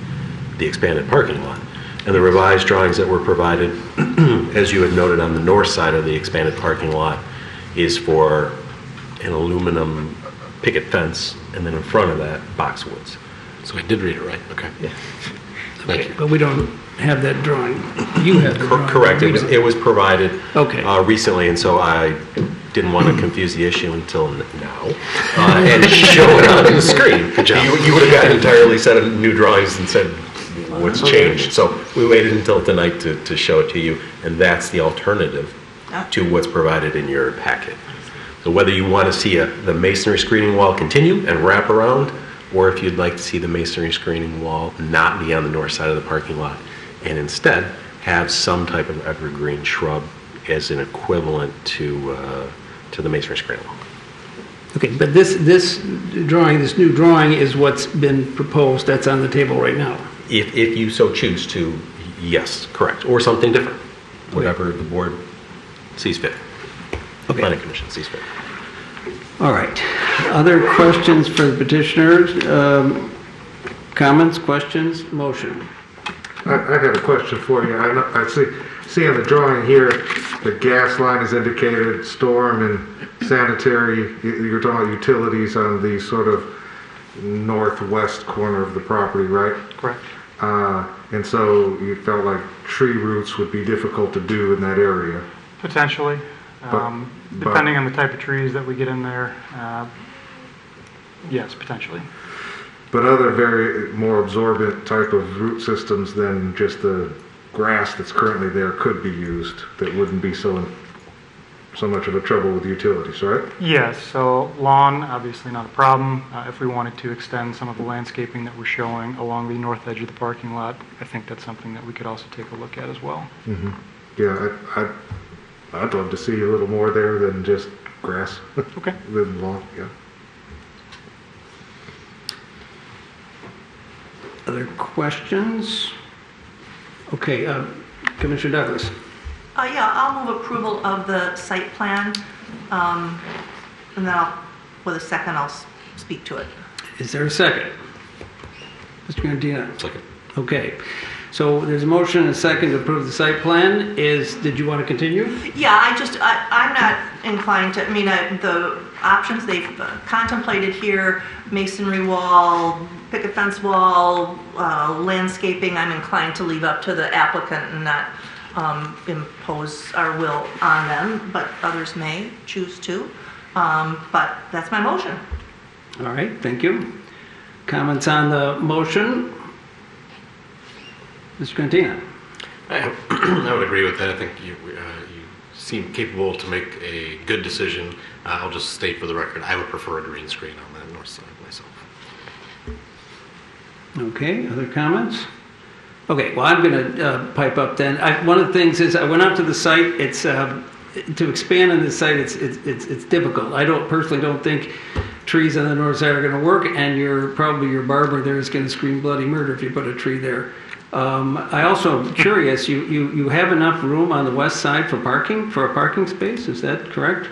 the expanded parking lot. And the revised drawings that were provided, as you had noted on the north side of the expanded parking lot, is for an aluminum picket fence, and then in front of that, boxwoods. So I did read it right. Okay. Yeah. Thank you. But we don't have that drawing. You have the drawing. Correct. It was provided Okay. recently, and so I didn't want to confuse the issue until now and show it on the screen. Good job. You would have got an entirely set of new drawings and said what's changed. So we waited until tonight to show it to you, and that's the alternative to what's provided in your packet. So whether you want to see the masonry screening wall continue and wrap around, or if you'd like to see the masonry screening wall not be on the north side of the parking lot and instead have some type of evergreen shrub as an equivalent to the masonry screening wall. Okay, but this drawing, this new drawing is what's been proposed, that's on the table right now. If you so choose to, yes, correct, or something different, whatever the board sees fit. The planning commission sees fit. All right. Other questions for the petitioners? Comments, questions, motion? I had a question for you. I see on the drawing here, the gas line is indicated, storm and sanitary. You're talking about utilities on the sort of northwest corner of the property, right? Correct. And so you felt like tree roots would be difficult to do in that area. Potentially. Depending on the type of trees that we get in there, yes, potentially. but other very more absorbent type of root systems than just the grass that's currently there could be used that wouldn't be so much of a trouble with utilities, right? Yes, so lawn, obviously not a problem. If we wanted to extend some of the landscaping that we're showing along the north edge of the parking lot, I think that's something that we could also take a look at as well. Mm-hmm. Yeah, I'd love to see a little more there than just grass. Okay. Than lawn, yeah. Other questions? Okay, Commissioner Douglas. Yeah, I'll move approval of the site plan, and then with a second, I'll speak to it. Is there a second? Mr. Gandina? Second. Okay, so there's a motion and a second to approve the site plan. Did you want to continue? Yeah, I'm not inclined to, the options they've contemplated here, masonry wall, picket fence wall, landscaping, I'm inclined to leave up to the applicant and not impose our will on them, but others may choose to. But that's my motion. All right, thank you. Comments on the motion? Mr. Cantina? I would agree with that. I think you seem capable to make a good decision. I'll just state for the record, I would prefer a green screen on that north side myself. Okay, other comments? Okay, well, I'm going to pipe up then. One of the things is I went out to the site. It's to expand on this site. It's difficult. I personally don't think trees on the north side are going to work, and probably your barber there is going to scream bloody murder if you put a tree there. I also am curious. You have enough room on the west side for a parking space. Is that correct?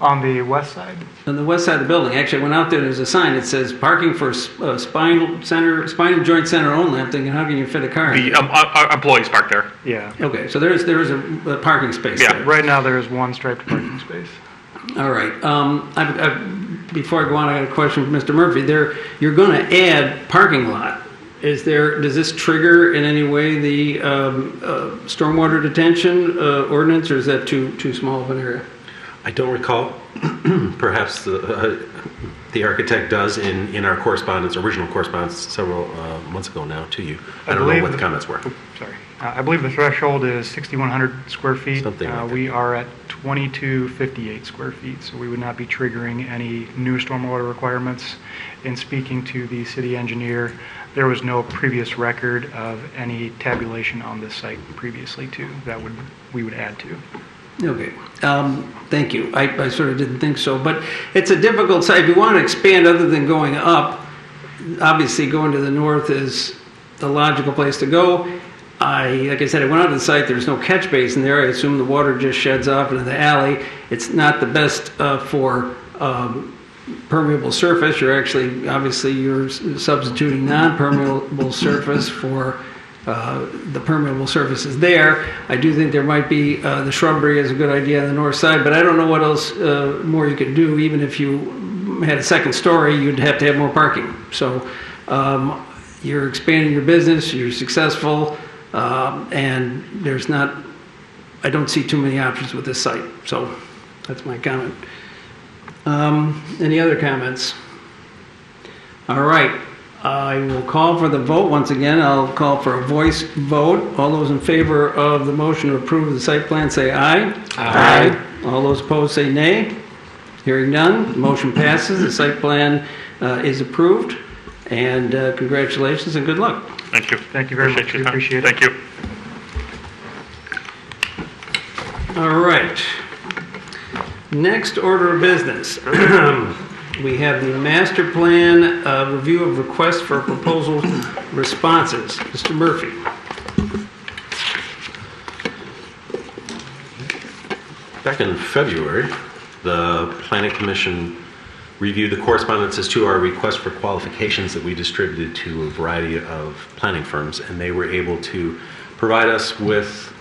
On the west side? On the west side of the building. Actually, I went out there, there's a sign that says parking for spinal joint center only. I'm thinking, how can you fit a car? Our employees park there. Yeah. Okay, so there is a parking space there. Right now there is one striped parking space. All right. Before I go on, I got a question for Mr. Murphy. You're going to add parking lot. Does this trigger in any way the stormwater detention ordinance, or is that too small of an area? I don't recall. Perhaps the architect does in our original correspondence several months ago now to you. I don't know what the comments were. Sorry. I believe the threshold is 6,100 square feet. Something like that. We are at 2,258 square feet, so we would not be triggering any new stormwater requirements. In speaking to the city engineer, there was no previous record of any tabulation on this site previously we would add to. Okay, thank you. I sort of didn't think so, but it's a difficult site. If you want to expand other than going up, obviously going to the north is the logical place to go. Like I said, I went out to the site. There's no catch basin there. I assume the water just sheds off into the alley. It's not the best for permeable surface. Obviously you're substituting non-permeable surface for the permeable surface is there. I do think there might be the shrubbery is a good idea on the north side, but I don't know what else more you could do. Even if you had a second story, you'd have to have more parking. So you're expanding your business, you're successful, and I don't see too many options with this site. So that's my comment. Any other comments? All right. I will call for the vote. Once again, I'll call for a voice vote. All those in favor of the motion to approve the site plan say aye. Aye. All those opposed say nay. Hearing none, the motion passes. The site plan is approved. And congratulations and good luck. Thank you. Thank you very much. We appreciate it. Thank you. All right. Next order of business. We have the master plan review of requests for proposal responses. Mr. Murphy. Back in February, the Planning Commission reviewed the correspondences to our request for qualifications that we distributed to a variety of planning firms, and they were able to provide us with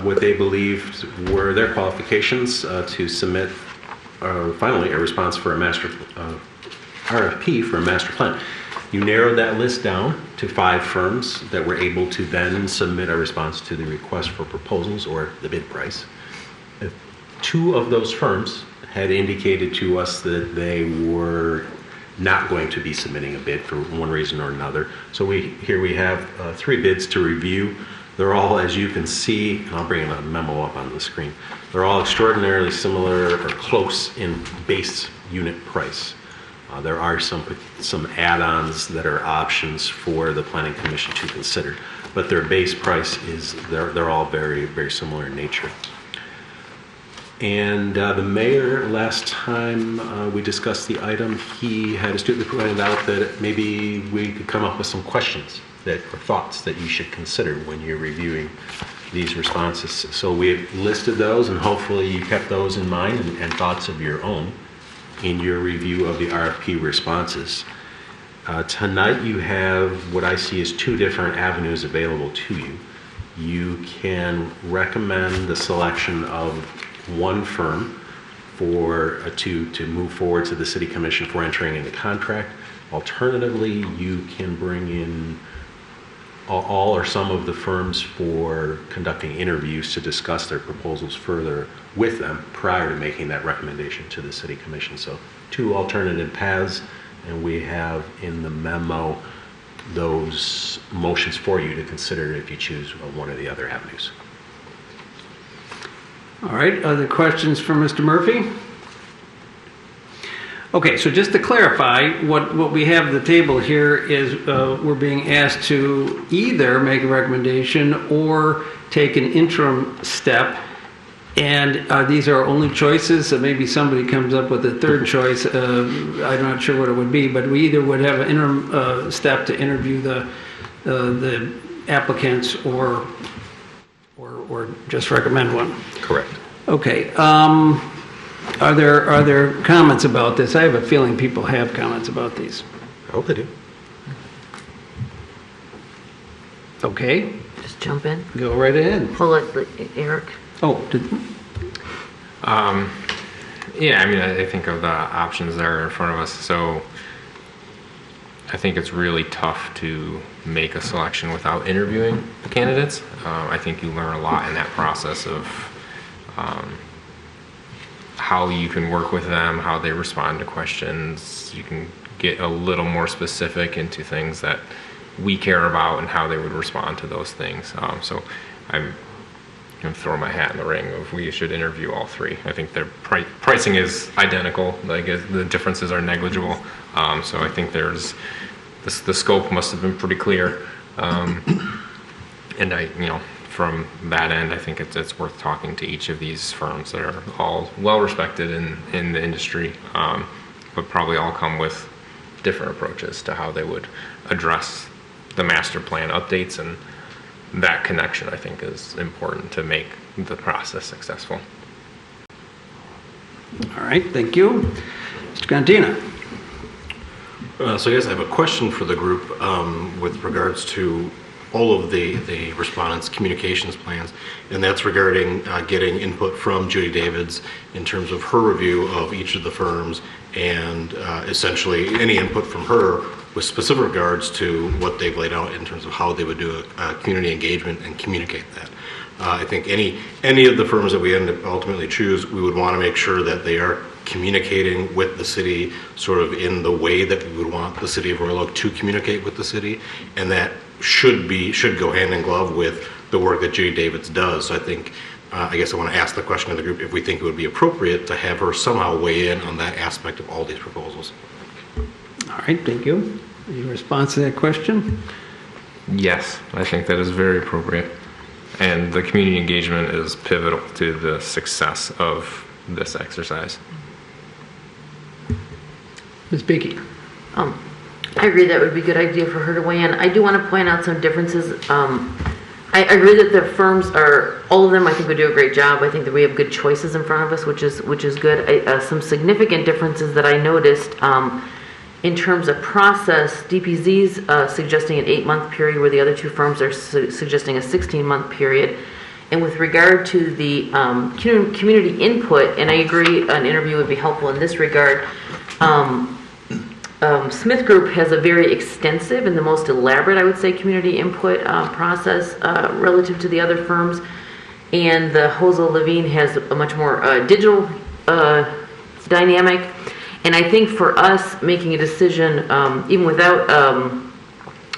what they believed were their qualifications to submit finally a response for a RFP for a master plan. You narrowed that list down to 5 firms that were able to then submit a response to the request for proposals or the bid price. 2 of those firms had indicated to us that they were not going to be submitting a bid for one reason or another. So here we have 3 bids to review. They're all, as you can see, and I'll bring a memo up on the screen, they're all extraordinarily similar or close in base unit price. There are some add-ons that are options for the Planning Commission to consider, but their base price is, they're all very, very similar in nature. And the mayor, last time we discussed the item, he had astutely pointed out that maybe we could come up with some questions or thoughts that you should consider when you're reviewing these responses. So we've listed those, and hopefully you kept those in mind and thoughts of your own in your review of the RFP responses. Tonight you have what I see as 2 different avenues available to you. You can recommend the selection of one firm to move forward to the City Commission for entering into contract. Alternatively, you can bring in all or some of the firms for conducting interviews to discuss their proposals further with them prior to making that recommendation to the City Commission. So 2 alternative paths, and we have in the memo those motions for you to consider if you choose one or the other avenues. All right, other questions for Mr. Murphy? Okay, so just to clarify, what we have at the table here is we're being asked to either make a recommendation or take an interim step. And these are our only choices, so maybe somebody comes up with a third choice. I'm not sure what it would be, but we either would have an interim step to interview the applicants or just recommend one. Correct. Okay. Are there comments about this? I have a feeling people have comments about these. I hope they do. Okay. Just jump in. Go right ahead. Pull it, Eric. Oh, Yeah, I mean, I think of the options that are in front of us. So I think it's really tough to make a selection without interviewing the candidates. I think you learn a lot in that process of how you can work with them, how they respond to questions. You can get a little more specific into things that we care about and how they would respond to those things. So I'm going to throw my hat in the ring of we should interview all 3. I think their pricing is identical. Like the differences are negligible. So I think there's the scope must have been pretty clear. And from that end, I think it's worth talking to each of these firms that are all well respected in the industry, but probably all come with different approaches to how they would address the master plan updates, and that connection I think is important to make the process successful. all right. Thank you. Mr. Cantina. So I guess I have a question for the group with regards to all of the respondents' communications plans, and that's regarding getting input from Judy Davids in terms of her review of each of the firms, and essentially any input from her with specific regards to what they've laid out in terms of how they would do a community engagement and communicate that. I think any of the firms that we end up ultimately choose, we would want to make sure that they are communicating with the city sort of in the way that we would want the city of Royal Oak to communicate with the city, and that should go hand in glove with the work that Judy Davids does. So I think, I guess I want to ask the question of the group if we think it would be appropriate to have her somehow weigh in on that aspect of all these proposals. All right, thank you. Any response to that question? Yes, I think that is very appropriate. And the community engagement is pivotal to the success of this exercise. Ms. Beakey. I agree that would be a good idea for her to weigh in. I do want to point out some differences. I agree that the firms all of them I think would do a great job. I think that we have good choices in front of us, which is good. Some significant differences that I noticed in terms of process, DPZ's suggesting an 8-month period where the other 2 firms are suggesting a 16-month period. And with regard to the community input, and I agree an interview would be helpful in this regard, Smith Group has a very extensive and the most elaborate, I would say, community input process relative to the other firms. And the Hosel Levine has a much more digital dynamic. And I think for us, making a decision, even without,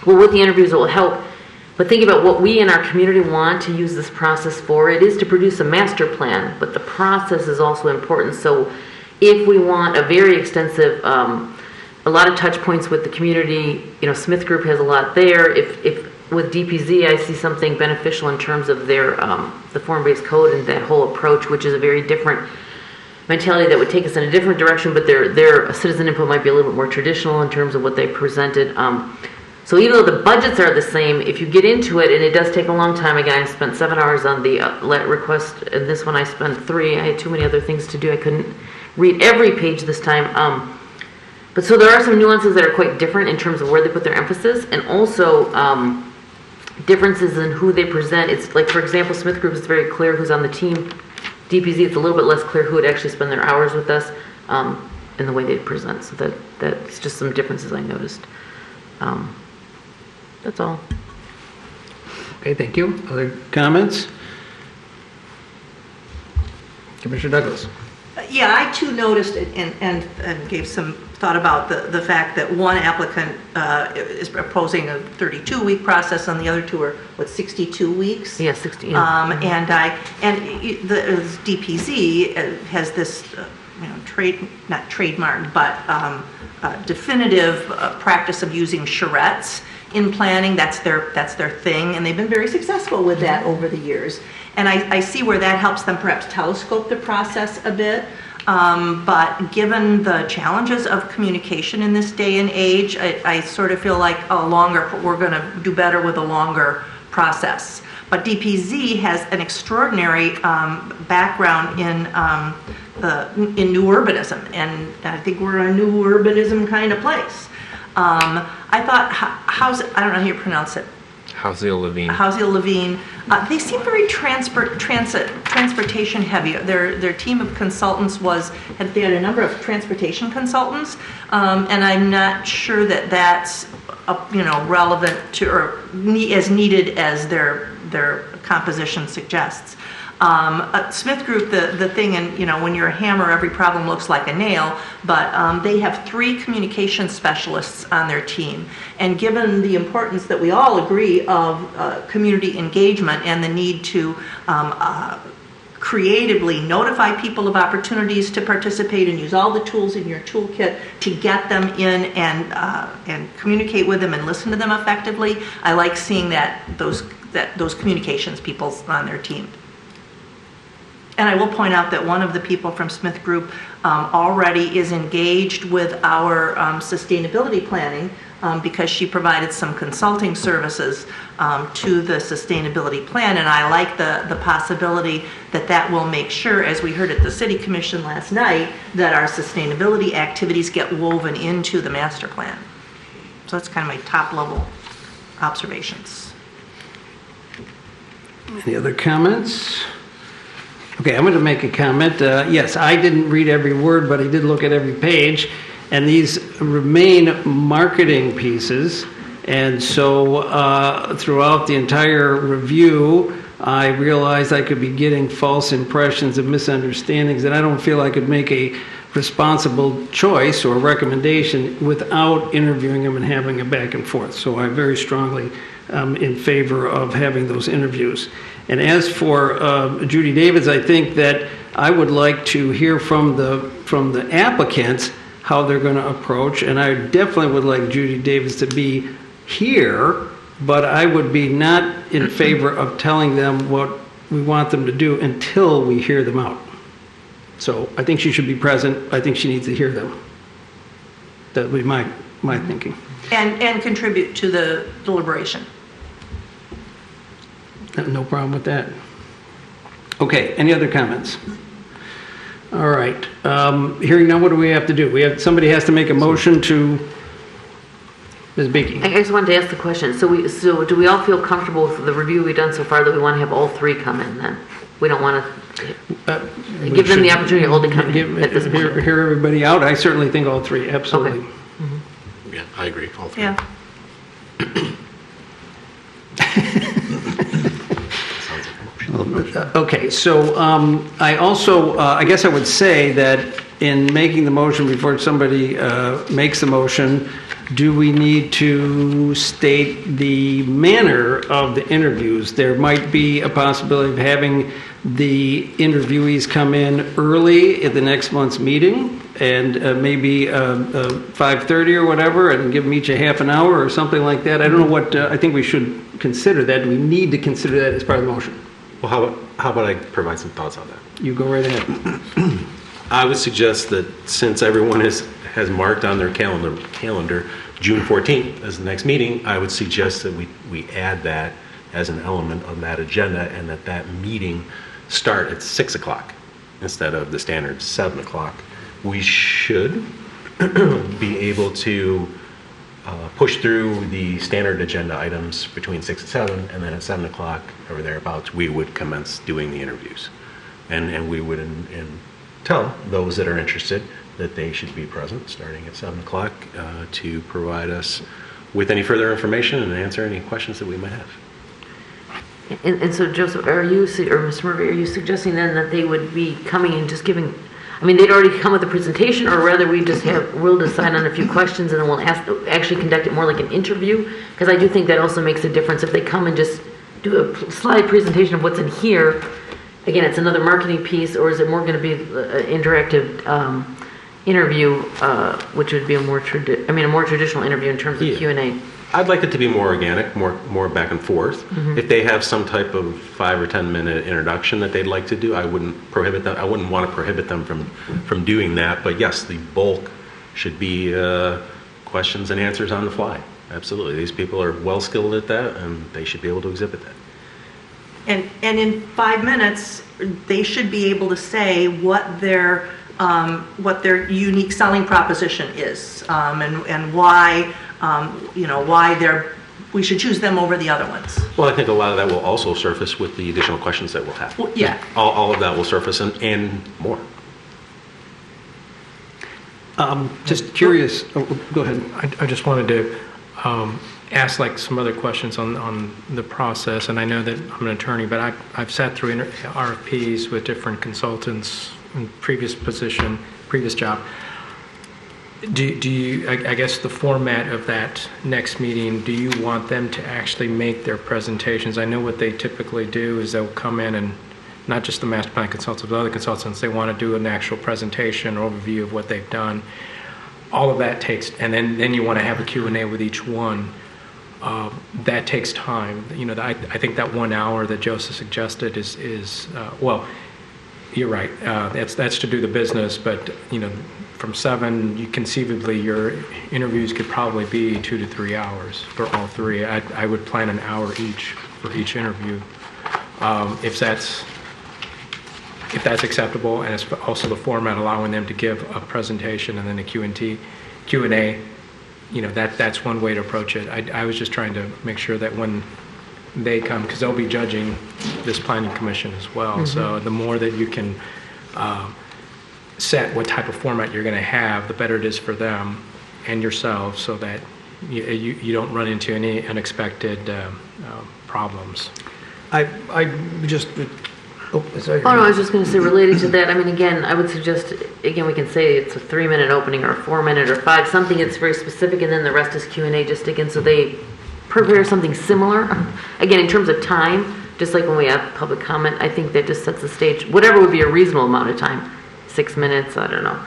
well, with the interviews, it will help. But think about what we in our community want to use this process for. It is to produce a master plan, but the process is also important. So if we want a very extensive, a lot of touch points with the community, Smith Group has a lot there. If with DPZ, I see something beneficial in terms of their, the form-based code and that whole approach, which is a very different mentality that would take us in a different direction, but their citizen input might be a little bit more traditional in terms of what they presented. So even though the budgets are the same, if you get into it, and it does take a long time, again, I spent 7 hours on the request, and this one I spent 3. I had too many other things to do. I couldn't read every page this time. But so there are some nuances that are quite different in terms of where they put their emphasis, and also differences in who they present. It's like, for example, Smith Group is very clear who's on the team. DPZ, it's a little bit less clear who would actually spend their hours with us in the way they present. So that's just some differences I noticed. That's all. Okay, thank you. Other comments? Commissioner Douglas. Yeah, I too noticed it and gave some thought about the fact that one applicant is proposing a 32-week process, and the other two are 62 weeks. Yeah, 60. Yeah. The DPZ has this not trademark, but definitive practice of using charrettes in planning. That's their thing, and they've been very successful with that over the years. And I see where that helps them perhaps telescope the process a bit. But given the challenges of communication in this day and age, I sort of feel like we're going to do better with a longer process. But DPZ has an extraordinary background in new urbanism, and I think we're a new urbanism kind of place. I thought, I don't know how you pronounce it. Housel Levine. They seem very transportation heavy. Their team of consultants they had a number of transportation consultants, and I'm not sure that that's relevant to or as needed as their composition suggests. Smith Group, the thing, and when you're a hammer, every problem looks like a nail, but they have 3 communication specialists on their team. And given the importance that we all agree of community engagement and the need to creatively notify people of opportunities to participate and use all the tools in your toolkit to get them in and communicate with them and listen to them effectively, I like seeing those communications people on their team. And I will point out that one of the people from Smith Group already is engaged with our sustainability planning because she provided some consulting services to the sustainability plan. And I like the possibility that will make sure, as we heard at the City Commission last night, that our sustainability activities get woven into the master plan. So that's kind of my top level observations. Any other comments? Okay, I'm going to make a comment. Yes, I didn't read every word, but I did look at every page. And these remain marketing pieces. And so throughout the entire review, I realized I could be getting false impressions and misunderstandings, and I don't feel I could make a responsible choice or recommendation without interviewing them and having a back and forth. So I very strongly in favor of having those interviews. And as for Judy Davids, I think that I would like to hear from the applicants how they're going to approach, and I definitely would like Judy Davids to be here, but I would be not in favor of telling them what we want them to do until we hear them out. So I think she should be present. I think she needs to hear them. That would be my thinking. And contribute to the deliberation. No problem with that. Okay, any other comments? All right. Hearing none, what do we have to do? Somebody has to make a motion to Ms. Beakey. I just wanted to ask the question. So do we all feel comfortable with the review we've done so far that we want to have all 3 come in then? We don't want to give them the opportunity to come in at this point. Hear everybody out. I certainly think all 3, absolutely. Okay. Mm-hmm. Yeah, I agree, all 3. Yeah. Okay, so I also, I guess I would say that in making the motion, before somebody makes a motion, do we need to state the manner of the interviews? There might be a possibility of having the interviewees come in early at the next month's meeting, and maybe 5:30 or whatever, and give them each a half an hour or something like that. I don't know what, I think we should consider that. Do we need to consider that as part of the motion? Well, how about I provide some thoughts on that? You go right ahead. I would suggest that since everyone has marked on their calendar June 14th as the next meeting, I would suggest that we add that as an element of that agenda, and that meeting start at 6 o'clock instead of the standard 7 o'clock. We should be able to push through the standard agenda items between 6 and 7, and then at 7 o'clock or thereabouts, we would commence doing the interviews. And we would tell those that are interested that they should be present starting at 7 o'clock to provide us with any further information and answer any questions that we might have. And so, Joseph, are you, or Mr. Murphy, are you suggesting then that they would be coming and just giving, I mean, they'd already come with a presentation, or rather we'll decide on a few questions and then we'll actually conduct it more like an interview? Because I do think that also makes a difference if they come and just do a slide presentation of what's in here. Again, it's another marketing piece, or is it more going to be an interactive interview, which would be a more traditional interview in terms of Q&A? I'd like it to be more organic, more back and forth. Mm-hmm. If they have some type of 5 or 10 minute introduction that they'd like to do, I wouldn't prohibit them. I wouldn't want to prohibit them from doing that. But yes, the bulk should be questions and answers on the fly. Absolutely, these people are well skilled at that, and they should be able to exhibit that. And in 5 minutes, they should be able to say what their unique selling proposition is, and why why we should choose them over the other ones. Well, I think a lot of that will also surface with the additional questions that we'll have. Well, yeah. All of that will surface and more. Just curious. Oh, go ahead. I just wanted to ask like some other questions on the process, and I know that I'm an attorney, but I've sat through RFPs with different consultants in previous job. Do you, I guess the format of that next meeting, do you want them to actually make their presentations? I know what they typically do is they'll come in, and not just the master plan consultants, but other consultants, they want to do an actual presentation or overview of what they've done. All of that takes, and then you want to have a Q&A with each one. That takes time. I think that 1 hour that Joseph suggested is well, you're right. That's to do the business, but from 7, conceivably your interviews could probably be 2 to 3 hours for all three. I would plan an hour each for each interview, if that's acceptable, and it's also the format allowing them to give a presentation and then a Q&A. That's one way to approach it. I was just trying to make sure that when they come, because they'll be judging this planning commission as well. Mm-hmm. So the more that you can set what type of format you're going to have, the better it is for them and yourselves, so that you don't run into any unexpected problems. I just. No, I was just going to say, related to that, I mean, again, I would suggest, again, we can say it's a 3-minute opening or a 4-minute or 5, something that's very specific, and then the rest is Q&A, just again, so they prepare something similar. Again, in terms of time, just like when we have public comment, I think that just sets the stage, whatever would be a reasonable amount of time, 6 minutes, I don't know.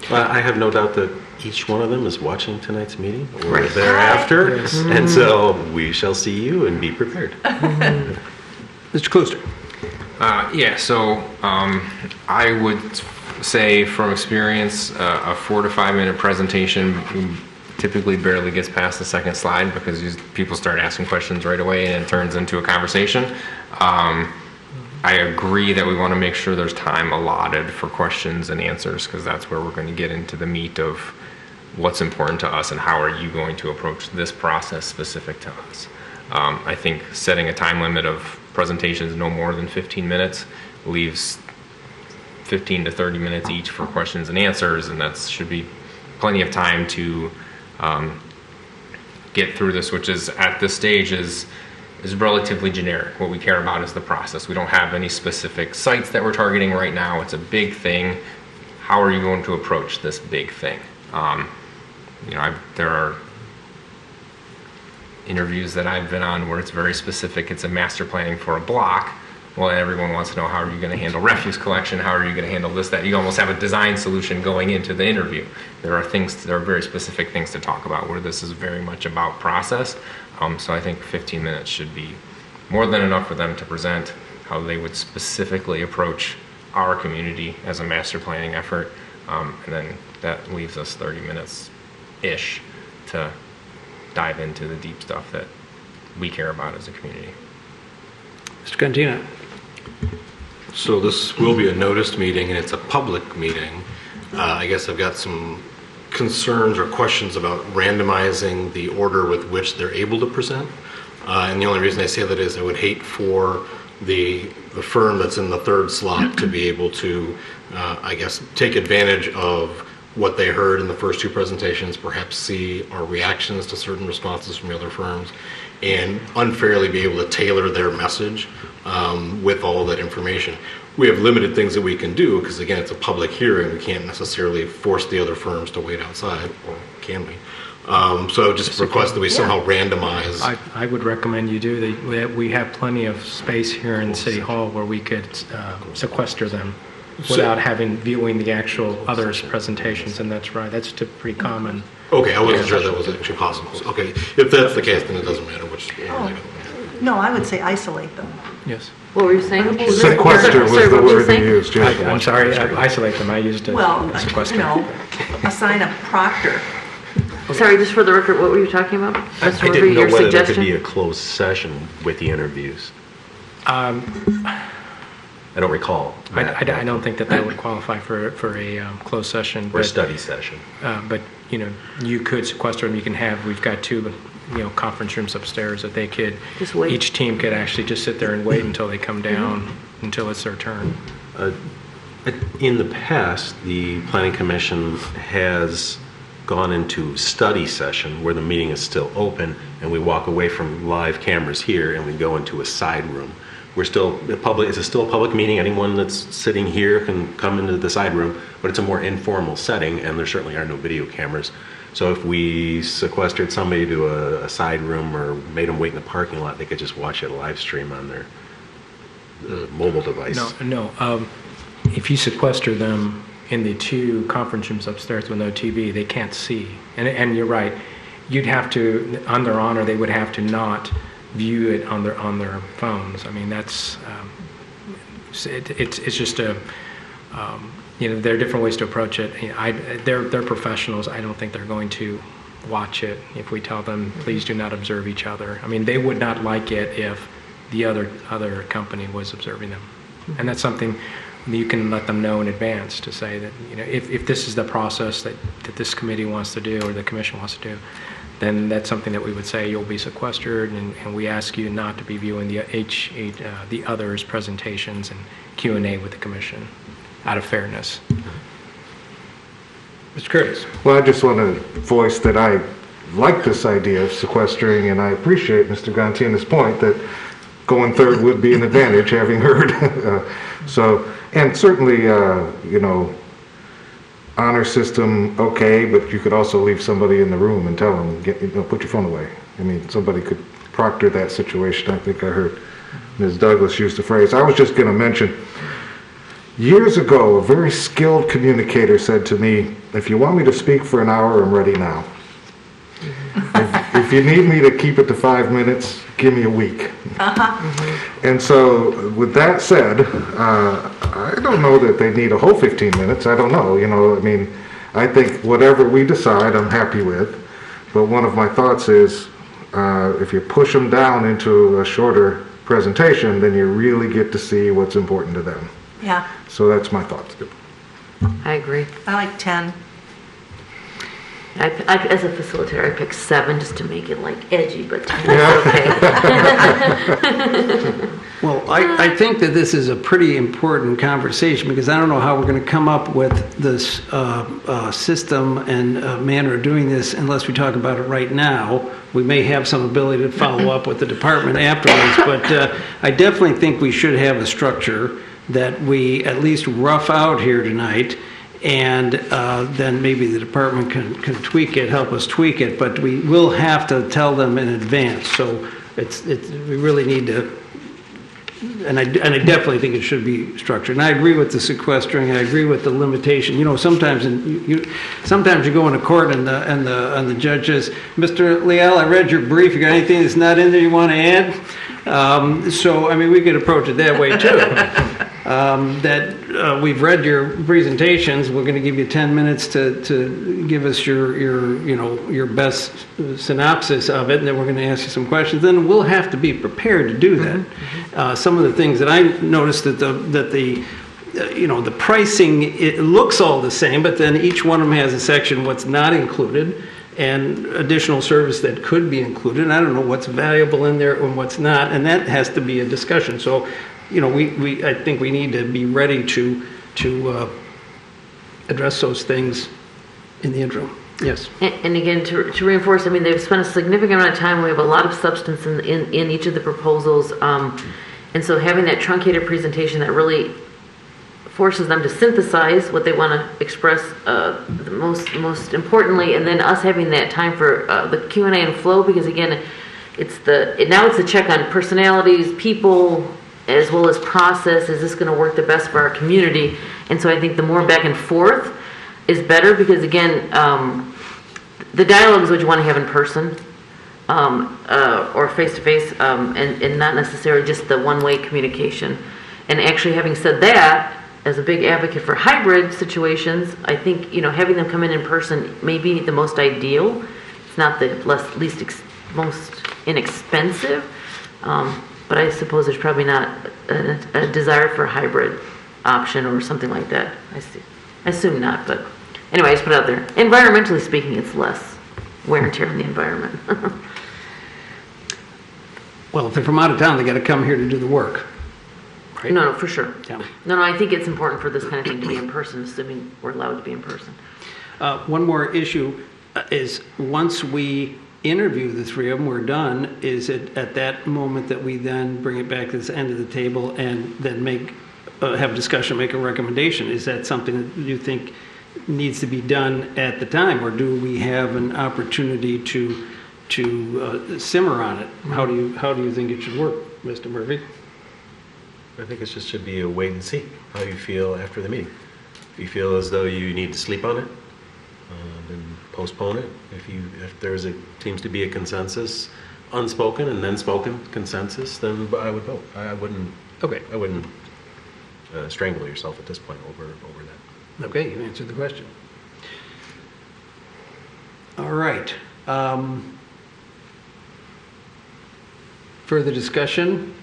Well, I have no doubt that each one of them is watching tonight's meeting or right. thereafter, Yes. And so we shall see you and be prepared. Mr. Klooster. So I would say from experience, a 4 to 5 minute presentation typically barely gets past the second slide, because people start asking questions right away and it turns into a conversation. I agree that we want to make sure there's time allotted for questions and answers, because that's where we're going to get into the meat of what's important to us and how are you going to approach this process specific to us. I think setting a time limit of presentations no more than 15 minutes leaves 15 to 30 minutes each for questions and answers, and that should be plenty of time to get through this, which is at this stage is relatively generic. What we care about is the process. We don't have any specific sites that we're targeting right now. It's a big thing. how are you going to approach this big thing? There are interviews that I've been on where it's very specific. It's a master planning for a block. Well, everyone wants to know, how are you going to handle refuse collection? How are you going to handle this, that? You almost have a design solution going into the interview. There are very specific things to talk about, where this is very much about process. So I think 15 minutes should be more than enough for them to present how they would specifically approach our community as a master planning effort. And then that leaves us 30 minutes-ish to dive into the deep stuff that we care about as a community. Mr. Cantina. So this will be a noticed meeting, and it's a public meeting. I guess I've got some concerns or questions about randomizing the order with which they're able to present. And the only reason I say that is I would hate for the firm that's in the third slot to be able to, I guess, take advantage of what they heard in the first two presentations, perhaps see our reactions to certain responses from the other firms, and unfairly be able to tailor their message with all that information. We have limited things that we can do because, again, it's a public hearing. We can't necessarily force the other firms to wait outside, or can we? So I would just request that we somehow randomize. I would recommend you do that. We have plenty of space here in City Hall where we could sequester them without viewing the actual others' presentations, and that's right. That's pretty common. Okay, I wasn't sure that was actually possible. So, okay, if that's the case, then it doesn't matter which. No, I would say isolate them. Yes. What were you saying? Sequester was the word you used, Jennifer. I'm sorry, isolate them. I used sequester. Assign a proctor. Sorry, just for the record, what were you talking about? I didn't know whether there could be a closed session with the interviews. I don't recall. I don't think that would qualify for a closed session. Or a study session. But, you could sequester them. We've got two, conference rooms upstairs that they could, just wait. Each team could actually just sit there and wait until they come down, until it's their turn. In the past, the Planning Commission has gone into study session where the meeting is still open, and we walk away from live cameras here and we go into a side room. It's still a public meeting. Anyone that's sitting here can come into the side room, but it's a more informal setting, and there certainly are no video cameras. So if we sequestered somebody to a side room or made them wait in the parking lot, they could just watch it live stream on their mobile device. No. If you sequester them in the two conference rooms upstairs with no TV, they can't see. And you're right. You'd have to, on their honor, they would have to not view it on their phones. I mean, that's it's just a there are different ways to approach it. They're professionals. I don't think they're going to watch it if we tell them, please do not observe each other. I mean, they would not like it if the other company was observing them, and that's something you can let them know in advance to say that if this is the process that this committee wants to do or the commission wants to do, then that's something that we would say you'll be sequestered, and we ask you not to be viewing the others' presentations and Q&A with the commission out of fairness. Mr. Curtis. Well, I just want to voice that I like this idea of sequestering, and I appreciate Mr. Gantina's point that going third would be an advantage, having heard. And certainly, honor system, okay, but you could also leave somebody in the room and tell them, put your phone away. I mean, somebody could proctor that situation. I think I heard Ms. Douglas use the phrase. I was just going to mention, years ago, a very skilled communicator said to me, if you want me to speak for an hour, I'm ready now. If you need me to keep it to 5 minutes, give me a week. And so, with that said, I don't know that they need a whole 15 minutes. I don't know. I think whatever we decide, I'm happy with. But one of my thoughts is, if you push them down into a shorter presentation, then you really get to see what's important to them. Yeah. So that's my thoughts. I agree. I like 10. As a facilitator, I picked 7 just to make it edgy, but 10 is okay. Well, I think that this is a pretty important conversation because I don't know how we're going to come up with this system and manner of doing this unless we talk about it right now. We may have some ability to follow up with the department afterwards, but I definitely think we should have a structure that we at least rough out here tonight and then maybe the department can tweak it, help us tweak it, but we will have to tell them in advance. So we really need to, and I definitely think it should be structured. And I agree with the sequestering. I agree with the limitation. You know, sometimes sometimes you go into court and the judge says, "Mr. Leal, I read your brief. You got anything that's not in there you want to add?" So I mean, we could approach it that way too. We've read your presentations. We're going to give you 10 minutes to give us your best synopsis of it, and then we're going to ask you some questions. Then we'll have to be prepared to do that. Some of the things that I noticed that the pricing, it looks all the same, but then each one of them has a section what's not included and additional service that could be included. And I don't know what's valuable in there and what's not, and that has to be a discussion. So, I think we need to be ready to address those things in the interim. Yes. And again, to reinforce, I mean, they've spent a significant amount of time. We have a lot of substance in each of the proposals. And so having that truncated presentation that really forces them to synthesize what they want to express most importantly, and then us having that time for the Q&A and flow, because again, now it's a check on personalities, people, as well as process. Is this going to work the best for our community? And so I think the more back and forth is better, because again, the dialogue is what you want to have in person or face-to-face, and not necessarily just the one-way communication. And actually, having said that, as a big advocate for hybrid situations, I think having them come in person may be the most ideal. It's not the most inexpensive. But I suppose there's probably not a desire for a hybrid option or something like that. I assume not, but anyway, I just put it out there. Environmentally speaking, it's less wear and tear on the environment. Well, if they're from out of town, they got to come here to do the work. Right? No, for sure. Yeah. No, I think it's important for this kind of thing to be in person, assuming we're allowed to be in person. One more issue is once we interview the three of them, we're done. Is it at that moment that we then bring it back to this end of the table and then have a discussion, make a recommendation? Is that something that you think needs to be done at the time, or do we have an opportunity to simmer on it? How do you think it should work, Mr. Murphy? I think it just should be a wait and see how you feel after the meeting. If you feel as though you need to sleep on it, then postpone it. If there seems to be a consensus, unspoken and then spoken consensus, then I would vote. I wouldn't. Okay. I wouldn't strangle yourself at this point over that. Okay, you answered the question. All right. Further discussion?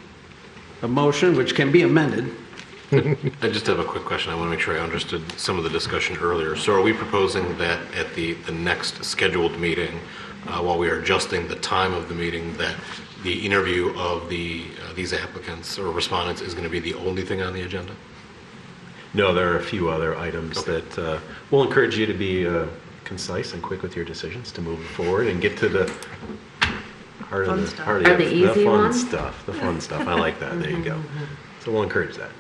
A motion which can be amended. I just have a quick question. I want to make sure I understood some of the discussion earlier. So are we proposing that at the next scheduled meeting, while we are adjusting the time of the meeting, that the interview of these applicants or respondents is going to be the only thing on the agenda? No, there are a few other items that will encourage you to be concise and quick with your decisions, to move forward and get to the heart of the fun stuff. The fun stuff. I like that. There you go. So we'll encourage that.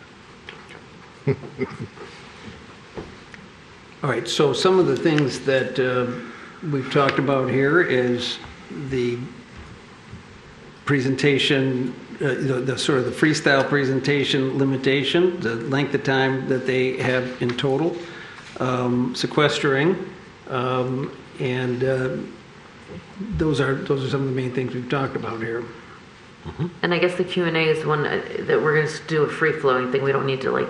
All right, so some of the things that we've talked about here is the presentation, the sort of the freestyle presentation limitation, the length of time that they have in total, sequestering, and those are some of the main things we've talked about here. And I guess the Q&A is one that we're going to do a free-flowing thing. We don't need to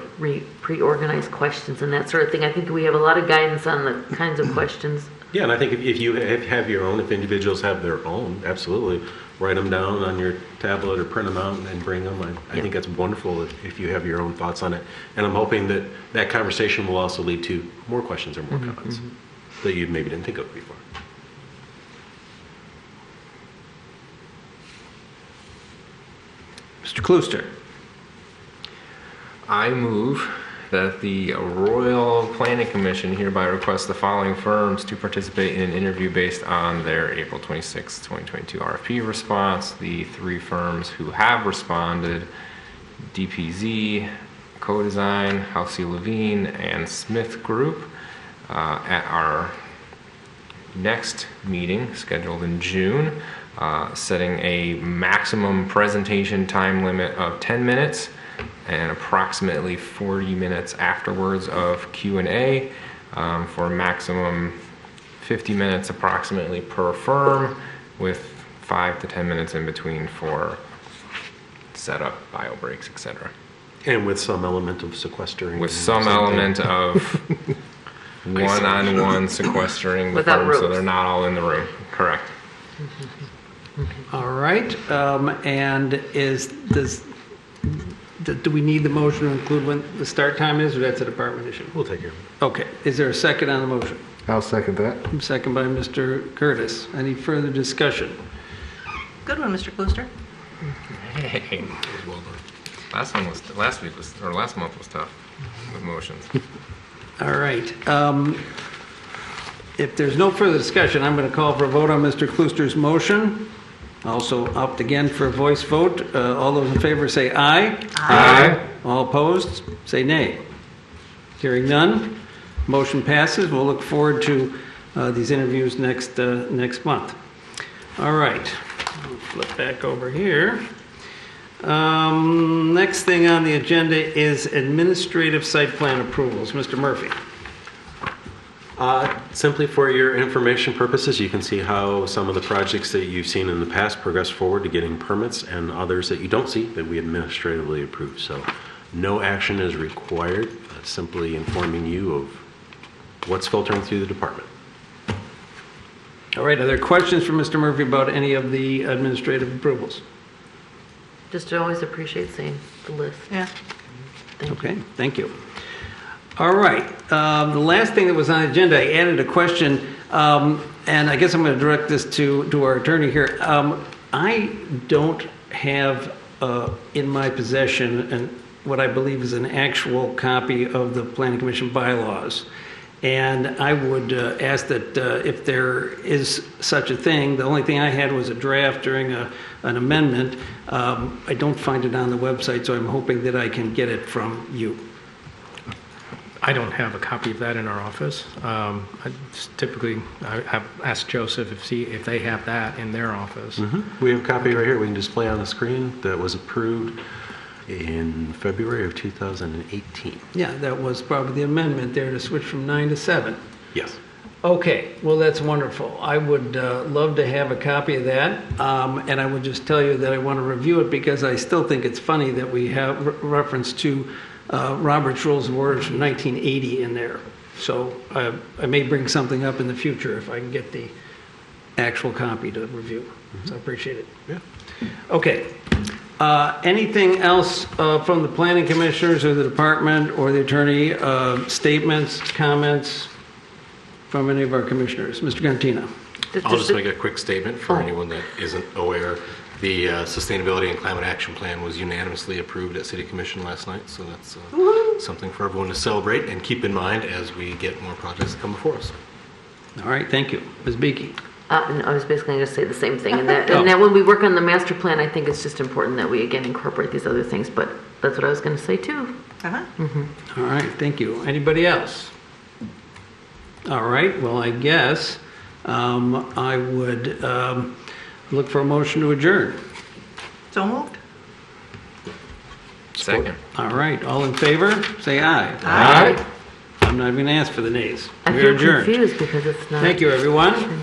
pre-organize questions and that sort of thing. I think we have a lot of guidance on the kinds of questions. Yeah, and I think if you have your own, if individuals have their own, absolutely, write them down on your tablet or print them out and bring them. I think that's wonderful if you have your own thoughts on it. And I'm hoping that conversation will also lead to more questions or more comments that you maybe didn't think of before. Mr. Klooster. I move that the Royal Planning Commission hereby requests the following firms to participate in an interview based on their April 26, 2022 RFP response. The three firms who have responded: DPZ, Co-Design, Halsey Levine, and Smith Group. at our next meeting scheduled in June, setting a maximum presentation time limit of 10 minutes and approximately 40 minutes afterwards of Q&A, for a maximum 50 minutes approximately per firm, with 5 to 10 minutes in between for setup, bio breaks, etc. And with some element of sequestering. With some element of one-on-one sequestering the Without firm, so ropes. they're not all in the room. Correct. All right, and do we need the motion to include when the start time is, or that's a department issue? We'll take care of it. Okay, is there a second on the motion? I'll second that. Second by Mr. Curtis. Any further discussion? Good one, Mr. Klooster. Hey, last month was tough with motions. All right. If there's no further discussion, I'm going to call for a vote on Mr. Klooster's motion. Also opt again for a voice vote. All those in favor say aye. Aye. All opposed, say nay. Hearing none, motion passes. We'll look forward to these interviews next month. All right, we'll flip back over here. Next thing on the agenda is administrative site plan approvals. Mr. Murphy. Simply for your information purposes, you can see how some of the projects that you've seen in the past progress forward to getting permits, and others that you don't see that we administratively approve. So no action is required. That's simply informing you of what's filtering through the department. All right, are there questions for Mr. Murphy about any of the administrative approvals? Just always appreciate seeing the list. Yeah. Okay, thank you. All right, the last thing that was on the agenda, I added a question, and I guess I'm going to direct this to our attorney here. I don't have in my possession what I believe is an actual copy of the Planning Commission bylaws. And I would ask that if there is such a thing, the only thing I had was a draft during an amendment. I don't find it on the website, so I'm hoping that I can get it from you. I don't have a copy of that in our office. I ask Joseph if they have that in their office. Mm-hmm. We have a copy right here. We can display on the screen that was approved in February of 2018. Yeah, that was probably the amendment there to switch from 9 to 7. Yes. Okay, well, that's wonderful. I would love to have a copy of that, and I would just tell you that I want to review it because I still think it's funny that we have reference to Robert's Rules of Order from 1980 in there. So I may bring something up in the future if I can get the actual copy to review. Mm-hmm. So I appreciate it. Yeah. Okay. Anything else from the planning commissioners or the department or the attorney? Statements, comments from any of our commissioners? Mr. Gantino. I'll just make a quick statement for anyone that isn't aware. The Sustainability and Climate Action Plan was unanimously approved at City Commission last night, so that's something for everyone to celebrate and keep in mind as we get more projects that come before us. All right, thank you. Ms. Beakey. No, I was basically going to say the same thing. And that when we work on the master plan, I think it's just important that we, again, incorporate these other things. But that's what I was going to say, too. Uh-huh. Mm-hmm. All right, thank you. Anybody else? All right, well, I guess I would look for a motion to adjourn. So moved. Second. All right, all in favor, say aye. Aye. I'm not even going to ask for the nays. I We are feel adjourned. confused because it's not. Thank you, everyone.